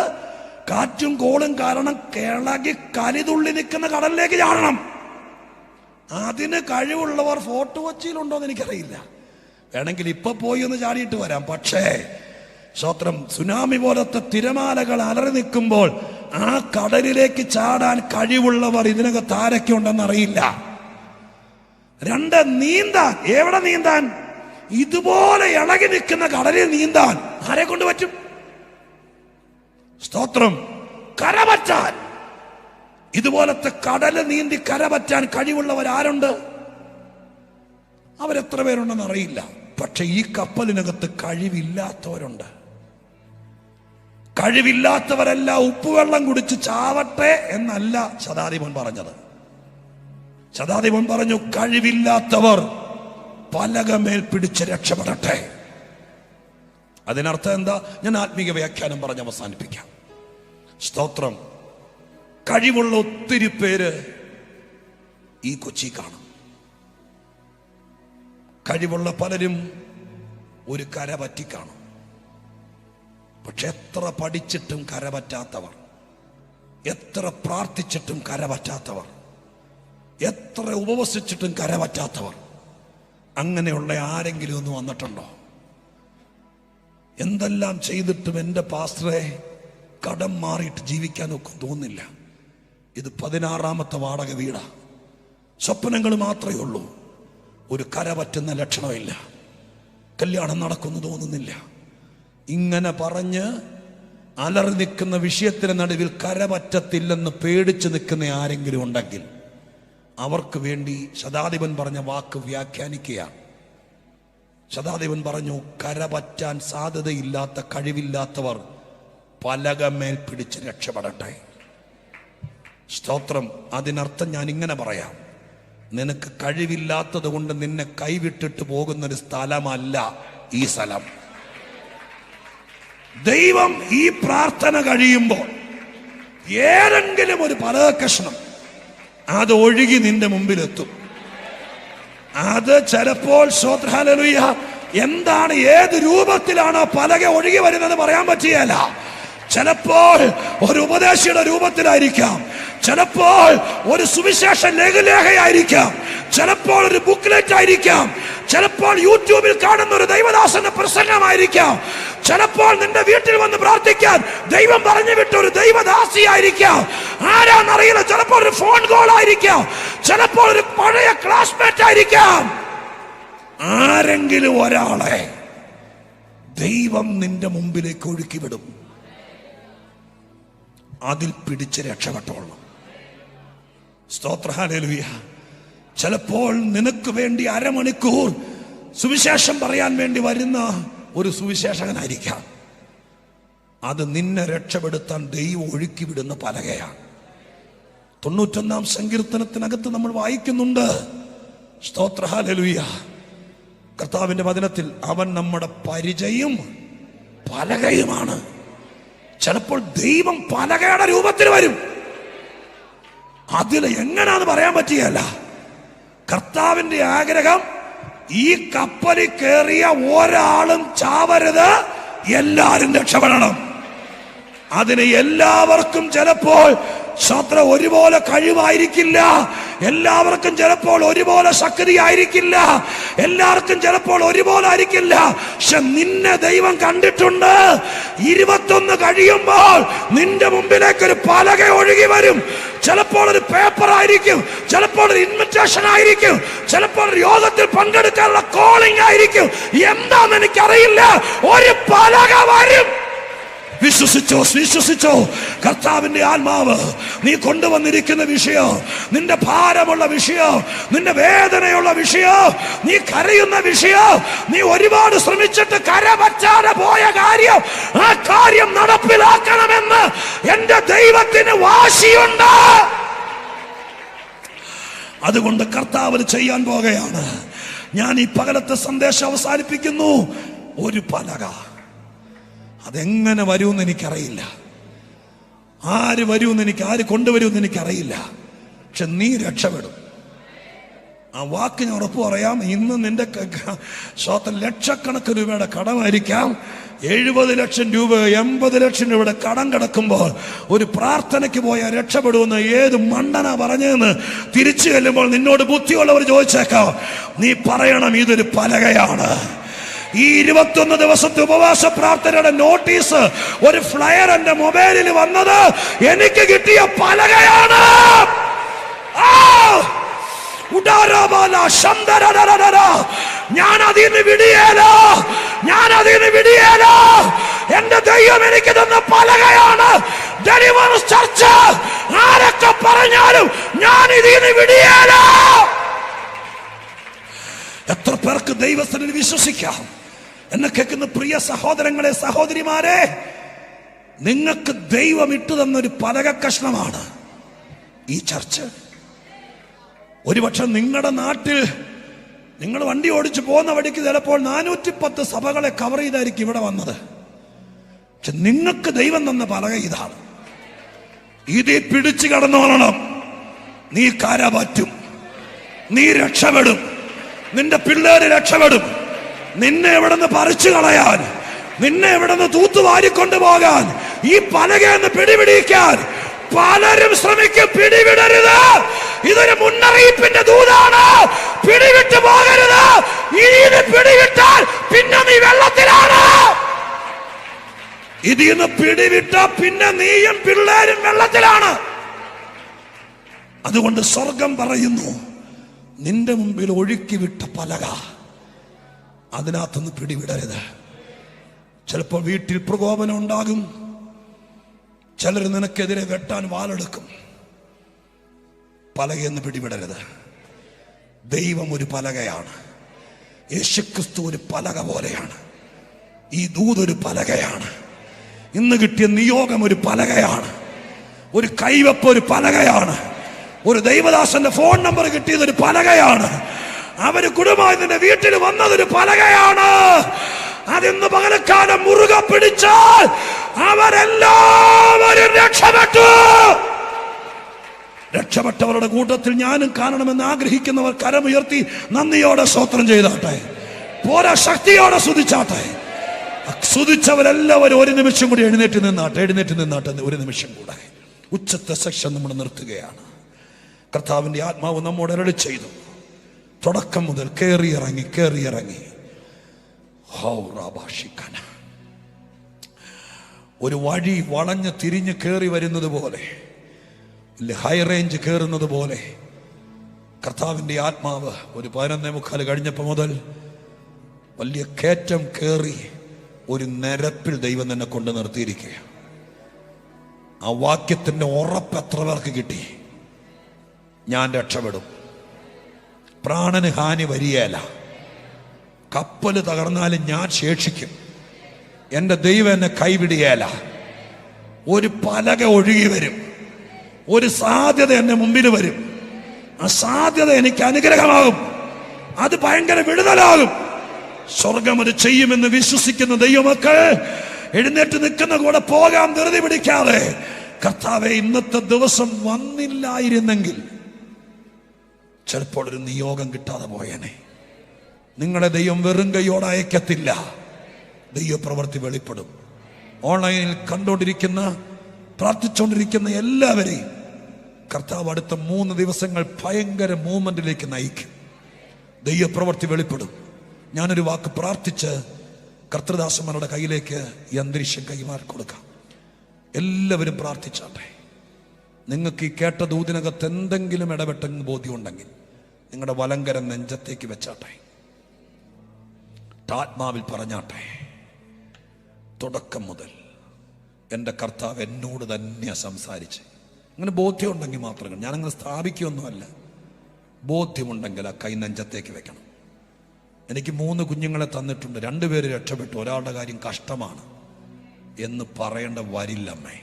കാറ്റും കോളും കാരണം കിളകി കലിതുള്ളി നിൽക്കുന്ന കടലിലേക്ക് ചാടണം. അതിന് കഴിവുള്ളവർ ഫോർട്ട് കൊച്ചിയിലുണ്ടോന്ന് എനിക്കറിയില്ല. വേണമെങ്കിൽ ഇപ്പൊ പോയി ഒന്ന് ചാടിയിട്ട് വരാം. പക്ഷേ സ്തോത്രം, സുനാമി പോലത്തെ തിരമാലകൾ അലറി നിൽക്കുമ്പോൾ ആ കടലിലേക്ക് ചാടാൻ കഴിവുള്ളവർ ഇതിനകത്ത് ആരൊക്കെ ഉണ്ടെന്ന് അറിയില്ല. 2, നീന്താൻ. എവിടെ നീന്താൻ? ഇതുപോലെ ഇളകി നിൽക്കുന്ന കടലിൽ നീന്താൻ ആരെ കൊണ്ട് പറ്റും? സ്തോത്രം, കരപറ്റാൻ. ഇതുപോലത്തെ കടല് നീന്തി കരപറ്റാൻ കഴിവുള്ളവർ ആരുണ്ട്? അവരെത്ര പേരുണ്ടെന്ന് അറിയില്ല. പക്ഷെ ഈ കപ്പലിനകത്ത് കഴിവില്ലാത്തവരുണ്ട്. കഴിവില്ലാത്തവരല്ല ഉപ്പുവെള്ളം കുടിച്ച് ചാവട്ടെ എന്നല്ല ശതാധിപൻ പറഞ്ഞത്. ശതാധിപൻ പറഞ്ഞു കഴിവില്ലാത്തവർ പലകമേൽ പിടിച്ച് രക്ഷപ്പെടട്ടെ. അതിനർത്ഥം എന്താ? ഞാൻ ആത്മീക വ്യാഖ്യാനം പറഞ്ഞ് അവസാനിപ്പിക്കാം. സ്തോത്രം, കഴിവുള്ള ഒത്തിരി പേര് ഈ കൊച്ചി കാണും. കഴിവുള്ള പലരും ഒരു കര പറ്റി കാണും. പക്ഷെ എത്ര പഠിച്ചിട്ടും കര പറ്റാത്തവർ, എത്ര പ്രാർത്ഥിച്ചിട്ടും കര പറ്റാത്തവർ, എത്ര ഉപവസിച്ചിട്ടും കര പറ്റാത്തവർ, അങ്ങനെയുള്ള ആരെങ്കിലും ഒന്ന് വന്നിട്ടുണ്ടോ? എന്തെല്ലാം ചെയ്തിട്ടും എൻ്റെ പാസ്റ്ററെ കടം മാറിയിട്ട് ജീവിക്കാൻ ഒക്കും തോന്നുന്നില്ല. ഇത് 16ാമത്തെ വാടക വീടാ. സ്വപ്നങ്ങൾ മാത്രമേ ഉള്ളൂ. ഒരു കര പറ്റുന്ന ലക്ഷണമില്ല. കല്യാണം നടക്കുന്നു തോന്നുന്നില്ല. ഇങ്ങനെ പറഞ്ഞ് അലറി നിൽക്കുന്ന വിഷയത്തിന് നടുവിൽ കര പറ്റത്തില്ലെന്ന് പേടിച്ച് നിൽക്കുന്ന ആരെങ്കിലും ഉണ്ടെങ്കിൽ അവർക്ക് വേണ്ടി ശതാധിപൻ പറഞ്ഞ വാക്ക് വ്യാഖ്യാനിക്കുകയാണ്. ശതാധിപൻ പറഞ്ഞു, കര പറ്റാൻ സാധ്യതയില്ലാത്ത കഴിവില്ലാത്തവർ പലകമേൽ പിടിച്ച് രക്ഷപ്പെടട്ടെ. സ്തോത്രം. അതിനർത്ഥം ഞാൻ ഇങ്ങനെ പറയാം, നിനക്ക് കഴിവില്ലാത്തത് കൊണ്ട് നിന്നെ കൈവിട്ടിട്ട് പോകുന്നൊരു സ്ഥലമല്ല ഈ സ്ഥലം. ദൈവം ഈ പ്രാർത്ഥന കഴിയുമ്പോൾ ഏതെങ്കിലും ഒരു പലകഷ്ണം അത് ഒഴുകി നിന്റെ മുമ്പിലെത്തും. അത് ചിലപ്പോൾ സ്തോത്രം ഹല്ലേലൂയ എന്താണ്, ഏത് രൂപത്തിലാണ് ആ പലക ഒഴുകി വരുന്നത് പറയാൻ പറ്റിയല്ല. ചിലപ്പോൾ ഒരു ഉപദേശിയുടെ രൂപത്തിലായിരിക്കാം, ചിലപ്പോൾ ഒരു സുവിശേഷ ലഘുലേഖയായിരിക്കാം, ചിലപ്പോൾ ഒരു ബുക്ക്ലെറ്റ് ആയിരിക്കാം, ചിലപ്പോൾ യൂട്യൂബിൽ കാണുന്ന ഒരു ദൈവദാസന്റെ പ്രസംഗമായിരിക്കാം, ചിലപ്പോൾ നിന്റെ വീട്ടിൽ വന്ന് പ്രാർത്ഥിക്കാൻ ദൈവം പറഞ്ഞു വിട്ട ഒരു ദൈവദാസിയായിരിക്കാം, ആരാന്നറിയില്ല. ചിലപ്പോൾ ഒരു ഫോൺ കോൾ ആയിരിക്കാം, ചിലപ്പോൾ ഒരു പഴയ ക്ലാസ്മേറ്റ് ആയിരിക്കാം. ആരെങ്കിലും ഒരാളെ ദൈവം നിന്റെ മുമ്പിലേക്ക് ഒഴുക്കി വിടും. അതിൽ പിടിച്ച് രക്ഷപ്പെട്ടോളണം. സ്തോത്രം ഹല്ലേലൂയ. ചിലപ്പോൾ നിനക്ക് വേണ്ടി അരമണിക്കൂർ സുവിശേഷം പറയാൻ വേണ്ടി വരുന്ന ഒരു സുവിശേഷകനായിരിക്കാം. അത് നിന്നെ രക്ഷപ്പെടുത്താൻ ദൈവം ഒഴുക്കി വിടുന്ന പലകയാണ്. 91-ാം സങ്കീർത്തനത്തിനകത്ത് നമ്മൾ വായിക്കുന്നുണ്ട്. സ്തോത്രം ഹല്ലേലൂയ. കർത്താവിന്റെ വചനത്തിൽ അവൻ നമ്മുടെ പരിചയം പലകയുമാണ്. ചിലപ്പോൾ ദൈവം പലകയുടെ രൂപത്തിൽ വരും. അതിൽ എങ്ങനാന്ന് പറയാൻ പറ്റിയല്ല. കർത്താവിന്റെ ആഗ്രഹം ഈ കപ്പലിൽ കയറിയ ഒരാളും ചാവരുത്, എല്ലാരും രക്ഷപ്പെടണം. അതിന് എല്ലാവർക്കും ചിലപ്പോൾ ശാസ്ത്ര ഒരുപോലെ കഴിവായിരിക്കില്ല, എല്ലാവർക്കും ചിലപ്പോൾ ഒരുപോലെ ശക്തി ആയിരിക്കില്ല, എല്ലാവർക്കും ചിലപ്പോൾ ഒരുപോലെ ആയിരിക്കില്ല. പക്ഷെ നിന്നെ ദൈവം കണ്ടിട്ടുണ്ട്. 21 കഴിയുമ്പോൾ നിന്റെ മുമ്പിലേക്ക് ഒരു പലക ഒഴുകി വരും. ചിലപ്പോൾ ഒരു പേപ്പർ ആയിരിക്കും, ചിലപ്പോൾ ഒരു ഇൻവിറ്റേഷൻ ആയിരിക്കും, ചിലപ്പോൾ ഒരു യോഗത്തിൽ പങ്കെടുക്കാനുള്ള കോളിംഗ് ആയിരിക്കും. എന്താന്ന് എനിക്കറിയില്ല, ഒരു പലക വരും. വിശ്വസിച്ചോ, വിശ്വസിച്ചോ. കർത്താവിന്റെ ആത്മാവ് നീ കൊണ്ടുവന്നിരിക്കുന്ന വിഷയം, നിന്റെ ഭാരമുള്ള വിഷയം, നിന്റെ വേദനയുള്ള വിഷയം, നീ കരയുന്ന വിഷയം, നീ ഒരുപാട് ശ്രമിച്ചിട്ട് കരപറ്റാതെ പോയ കാര്യം, ആ കാര്യം നടപ്പിലാക്കണമെന്ന് എന്റെ ദൈവത്തിന് വാശിയുണ്ട്. അതുകൊണ്ട് കർത്താവ് ചെയ്യാൻ പോകുകയാണ്. ഞാൻ ഈ പകലത്തെ സന്ദേശം അവസാനിപ്പിക്കുന്നു. ഒരു പലക അതെങ്ങനെ വരുമെന്ന് എനിക്കറിയില്ല, ആര് വരുമെന്ന് ആര് കൊണ്ടുവരുമെന്ന് എനിക്കറിയില്ല. പക്ഷെ നീ രക്ഷപ്പെടും. ആ വാക്ക് ഞാൻ ഉറപ്പ് പറയാം. ഇന്ന് നിന്റെ ലക്ഷക്കണക്കിന് രൂപയുടെ കടമായിരിക്കാം. 70 ലക്ഷം രൂപ 80 ലക്ഷം രൂപയുടെ കടം കിടക്കുമ്പോൾ ഒരു പ്രാർത്ഥനയ്ക്ക് പോയാൽ രക്ഷപ്പെടുമെന്ന് ഏത് മണ്ടനാ പറഞ്ഞതെന്ന് തിരിച്ചു ചെല്ലുമ്പോൾ നിന്നോട് ബുദ്ധിയുള്ളവർ ചോദിച്ചേക്കാം. നീ പറയണം, ഇതൊരു പലകയാണ്. ഈ 21 ദിവസത്തെ ഉപവാസ പ്രാർത്ഥനയുടെ നോട്ടീസ്, ഒരു ഫ്ലയർ എന്റെ മൊബൈലിൽ വന്നത് എനിക്ക് കിട്ടിയ പലകയാണ്. ഞാൻ അതിന് വിടിയേലോ, ഞാൻ അതിന് വിടിയേലോ. എന്റെ ദൈവം എനിക്ക് തന്ന പലകയാണ്. ഡെലിവറൻസ് ചർച്ച് ആരൊക്കെ പറഞ്ഞാലും ഞാൻ ഇതിന് വിടിയേലോ. എത്ര പേർക്ക് ദൈവത്തിൽ വിശ്വസിക്കാം? എന്നെ കേൾക്കുന്ന പ്രിയ സഹോദരങ്ങളെ, സഹോദരിമാരെ, നിങ്ങൾക്ക് ദൈവം ഇട്ടു തന്നൊരു പലക കഷ്ണമാണ് ഈ ചർച്ച്. ഒരുപക്ഷെ നിങ്ങളുടെ നാട്ടിൽ നിങ്ങൾ വണ്ടി ഓടിച്ചു പോകുന്ന വഴിക്ക് ചിലപ്പോൾ 410 സഭകളെ കവർ ചെയ്തായിരിക്കും ഇവിടെ വന്നത്. പക്ഷെ നിങ്ങൾക്ക് ദൈവം തന്ന പലക ഇതാണ്. ഇതിൽ പിടിച്ചു കടന്നോളണം. നീ കര പറ്റും, നീ രക്ഷപ്പെടും, നിന്റെ പിള്ളേര് രക്ഷപ്പെടും. നിന്നെ എവിടെന്ന് പറിച്ചു കളയാൻ, നിന്നെ എവിടെന്ന് തൂത്തുവാരിക്കൊണ്ടു പോകാൻ, ഈ പലകയെന്ന് പിടിപിടിക്കാൻ പലരും ശ്രമിക്കും. പിടിവിടരുത്. ഇതൊരു മുന്നറിയിപ്പിന്റെ ദൂതാണ്. പിടിവിട്ടു പോകരുത്. ഇതിന് പിടിവിട്ടാൽ പിന്നെ നീ വെള്ളത്തിലാണ്. ഇതിന്ന് പിടിവിട്ട പിന്നെ നീയും പിള്ളേരും വെള്ളത്തിലാണ്. അതുകൊണ്ട് സ്വർഗം പറയുന്നു, നിന്റെ മുമ്പിൽ ഒഴുക്കി വിട്ട പലക, അതിനകത്തുനിന്ന് പിടിവിടരുത്. ചിലപ്പോൾ വീട്ടിൽ പ്രകോപനം ഉണ്ടാകും. ചിലർ നിനക്കെതിരെ വെട്ടാൻ വാളെടുക്കും. പലകയെന്ന് പിടിവിടരുത്. ദൈവം ഒരു പലകയാണ്. യേശുക്രിസ്തു ഒരു പലക പോലെയാണ്. ഈ ദൂതൊരു പലകയാണ്. ഇന്ന് കിട്ടിയ നിയോഗം ഒരു പലകയാണ്. ഒരു കൈവപ്പ് ഒരു പലകയാണ്. ഒരു ദൈവദാസന്റെ ഫോൺ നമ്പർ കിട്ടിയതൊരു പലകയാണ്. അവര് കുടുംബമായി നിന്റെ വീട്ടിൽ വന്നതൊരു പലകയാണ്. അതിന്ന് പകലക്കാലം മുറുകെ പിടിച്ചാൽ അവരെല്ലാവരും രക്ഷപ്പെട്ടു. രക്ഷപ്പെട്ടവരുടെ കൂട്ടത്തിൽ ഞാനും കാണണമെന്ന് ആഗ്രഹിക്കുന്നവർ കരമുയർത്തി നന്ദിയോടെ സ്തോത്രം ചെയ്താട്ടെ. പോരാ, ശക്തിയോടെ സ്തുതിച്ചാട്ടെ. സ്തുതിച്ചവരെല്ലാവരും ഒരു നിമിഷം കൂടി എഴുന്നേറ്റ് നിന്നാട്ടെ. ഒരു നിമിഷം കൂടെ ഉച്ചത്തെ സെക്ഷൻ നമ്മൾ നിർത്തുകയാണ്. കർത്താവിന്റെ ആത്മാവ് നമ്മോട് അരുളി ചെയ്തു. തുടക്കം മുതൽ കേറിയിറങ്ങി ഒരു വഴി വളഞ്ഞ് തിരിഞ്ഞ് കയറി വരുന്നത് പോലെ, ഹൈ റേഞ്ച് കയറുന്നത് പോലെ കർത്താവിന്റെ ആത്മാവ് ഒരു 11:45 കഴിഞ്ഞപ്പോൾ മുതൽ വലിയ കയറ്റം കയറി ഒരു നിരപ്പിൽ ദൈവം തന്നെ കൊണ്ട് നിർത്തിയിരിക്കുക. ആ വാക്യത്തിന്റെ ഉറപ്പ് എത്ര പേർക്ക് കിട്ടി? ഞാൻ രക്ഷപ്പെടും, പ്രാണന് ഹാനി വരികയില്ല, കപ്പല് തകർന്നാലും ഞാൻ ശേഷിക്കും, എൻ്റെ ദൈവം എന്നെ കൈവിടുകയില്ല. ഒരു പലക ഒഴുകി വരും, ഒരു സാധ്യത എന്നെ മുമ്പിൽ വരും. ആ സാധ്യത എനിക്ക് അനുഗ്രഹമാകും, അത് ഭയങ്കര വിടുതലാകും. സ്വർഗം അത് ചെയ്യുമെന്ന് വിശ്വസിക്കുന്ന ദൈവമക്കൾ എഴുന്നേറ്റ് നിൽക്കുന്ന കൂടെ പോകാം, ധൃതി പിടിക്കാതെ. കർത്താവേ, ഇന്നത്തെ ദിവസം വന്നില്ലായിരുന്നെങ്കിൽ ചിലപ്പോൾ ഒരു നിയോഗം കിട്ടാതെ പോയേനെ. നിങ്ങളെ ദൈവം വെറും കൈയോടെ അയക്കത്തില്ല. ദൈവപ്രവൃത്തി വെളിപ്പെടും. ഓൺലൈനിൽ കണ്ടുകൊണ്ടിരിക്കുന്ന, പ്രാർത്ഥിച്ചുകൊണ്ടിരിക്കുന്ന എല്ലാവരെയും കർത്താവ് അടുത്ത 3 ദിവസങ്ങൾ ഭയങ്കര മൂവ്മെന്റിലേക്ക് നയിക്കും. ദൈവപ്രവൃത്തി വെളിപ്പെടും. ഞാനൊരു വാക്ക് പ്രാർത്ഥിച്ച് കർത്തൃദാസന്മാരുടെ കയ്യിലേക്ക് ഈ അന്തരീക്ഷം കൈമാറി കൊടുക്കാം. എല്ലാവരും പ്രാർത്ഥിച്ചാട്ടെ. നിങ്ങൾക്ക് ഈ കേട്ട ദൂതിനകത്ത് എന്തെങ്കിലും ഇടപെട്ടെന്ന് ബോധ്യമുണ്ടെങ്കിൽ നിങ്ങളുടെ വലങ്കരം നെഞ്ചത്തേക്ക് വെച്ചാട്ടെ. ആത്മാവിൽ പറഞ്ഞാട്ടെ, തുടക്കം മുതൽ എൻ്റെ കർത്താവ് എന്നോട് തന്നെയാണ് സംസാരിച്ച്. അങ്ങനെ ബോധ്യമുണ്ടെങ്കിൽ മാത്രം, ഞാനങ്ങനെ സ്ഥാപിക്കുകയൊന്നുമല്ല. ബോധ്യമുണ്ടെങ്കിൽ ആ കൈ നെഞ്ചത്തേക്ക് വെക്കണം. എനിക്ക് 3 കുഞ്ഞുങ്ങളെ തന്നിട്ടുണ്ട്, 2 പേര് രക്ഷപ്പെട്ടു, ഒരാളുടെ കാര്യം കഷ്ടമാണ് എന്ന് പറയേണ്ട വരില്ലമ്മേ.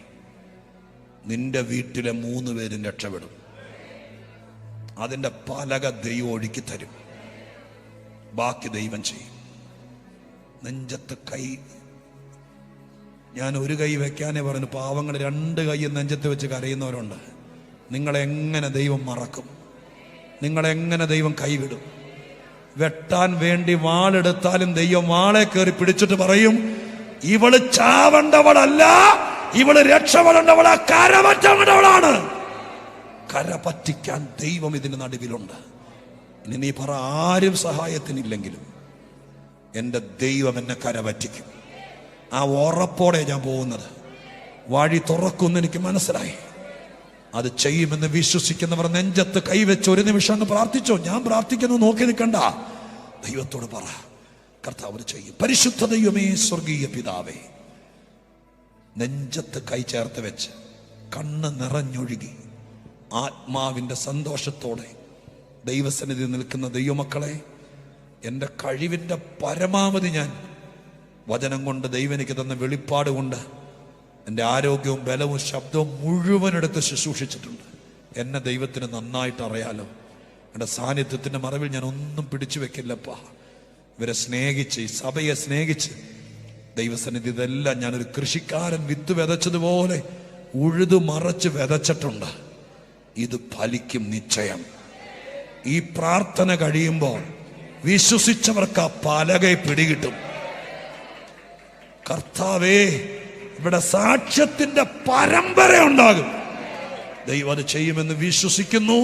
നിന്റെ വീട്ടിലെ 3 പേരും രക്ഷപ്പെടും. അതിൻ്റെ പലക ദൈവം ഒഴുക്കി തരും, ബാക്കി ദൈവം ചെയ്യും. നെഞ്ചത്ത് കൈ, ഞാൻ ഒരു കൈ വെക്കാനേ പറഞ്ഞു. പാവങ്ങൾ 2 കൈ നെഞ്ചത്ത് വെച്ച് കരയുന്നവരുണ്ട്. നിങ്ങളെങ്ങനെ ദൈവം മറക്കും? നിങ്ങളെങ്ങനെ ദൈവം കൈവിടും? വെട്ടാൻ വേണ്ടി വാളെടുത്താലും ദൈവം വാളെ കയറി പിടിച്ചിട്ട് പറയും, ഇവള് ചാവണ്ടവളല്ല, ഇവള് രക്ഷപ്പെടേണ്ടവളാ, കരപറ്റേണ്ടവളാണ്. കരപറ്റിക്കാൻ ദൈവം ഇതിന് നടുവിലുണ്ട്. ഇനി നീ പറ, ആരും സഹായത്തിനില്ലെങ്കിലും എൻ്റെ ദൈവം എന്നെ കരപറ്റിക്കും. ആ ഉറപ്പോടെ ഞാൻ പോകുന്നത്. വഴി തുറക്കുമെന്ന് എനിക്ക് മനസ്സിലായി. അത് ചെയ്യുമെന്ന് വിശ്വസിക്കുന്നവർ നെഞ്ചത്ത് കൈവച്ച് ഒരു നിമിഷം അങ്ങ് പ്രാർത്ഥിച്ചോ. ഞാൻ പ്രാർത്ഥിക്കുന്നു, നോക്കി നിൽക്കണ്ട. ദൈവത്തോട് പറ, കർത്താവ് ചെയ്യും. പരിശുദ്ധ ദൈവമേ, സ്വർഗീയ പിതാവേ, നെഞ്ചത്ത് കൈ ചേർത്ത് വെച്ച് കണ്ണ് നിറഞ്ഞൊഴുകി ആത്മാവിൻ്റെ സന്തോഷത്തോടെ ദൈവസന്നിധി നിൽക്കുന്ന ദൈവമക്കളെ, എൻ്റെ കഴിവിൻ്റെ പരമാവധി ഞാൻ വചനം കൊണ്ട്, ദൈവം എനിക്ക് തന്ന വെളിപ്പാട് കൊണ്ട് എൻ്റെ ആരോഗ്യവും ബലവും ശബ്ദവും മുഴുവനെടുത്ത് ശുശ്രൂഷിച്ചിട്ടുണ്ട്. എന്നെ ദൈവത്തിന് നന്നായിട്ട് അറിയാലോ. എൻ്റെ സാന്നിധ്യത്തിൻ്റെ മറവിൽ ഞാൻ ഒന്നും പിടിച്ചു വെക്കില്ലപ്പാ. ഇവരെ സ്നേഹിച്ച്, ഈ സഭയെ സ്നേഹിച്ച് ദൈവസന്നിധി ഇതെല്ലാം ഞാനൊരു കൃഷിക്കാരൻ വിത്ത് വിതച്ചതുപോലെ ഉഴുതു മറച്ച് വിതച്ചിട്ടുണ്ട്. ഇത് ഫലിക്കും നിശ്ചയം. ഈ പ്രാർത്ഥന കഴിയുമ്പോൾ വിശ്വസിച്ചവർക്ക് ആ പലകை പിടികിട്ടും. കർത്താവേ, ഇവിടെ സാക്ഷ്യത്തിന്റെ പരമ്പര ഉണ്ടാകും. ദൈവം അത് ചെയ്യുമെന്ന് വിശ്വസിക്കുന്നു.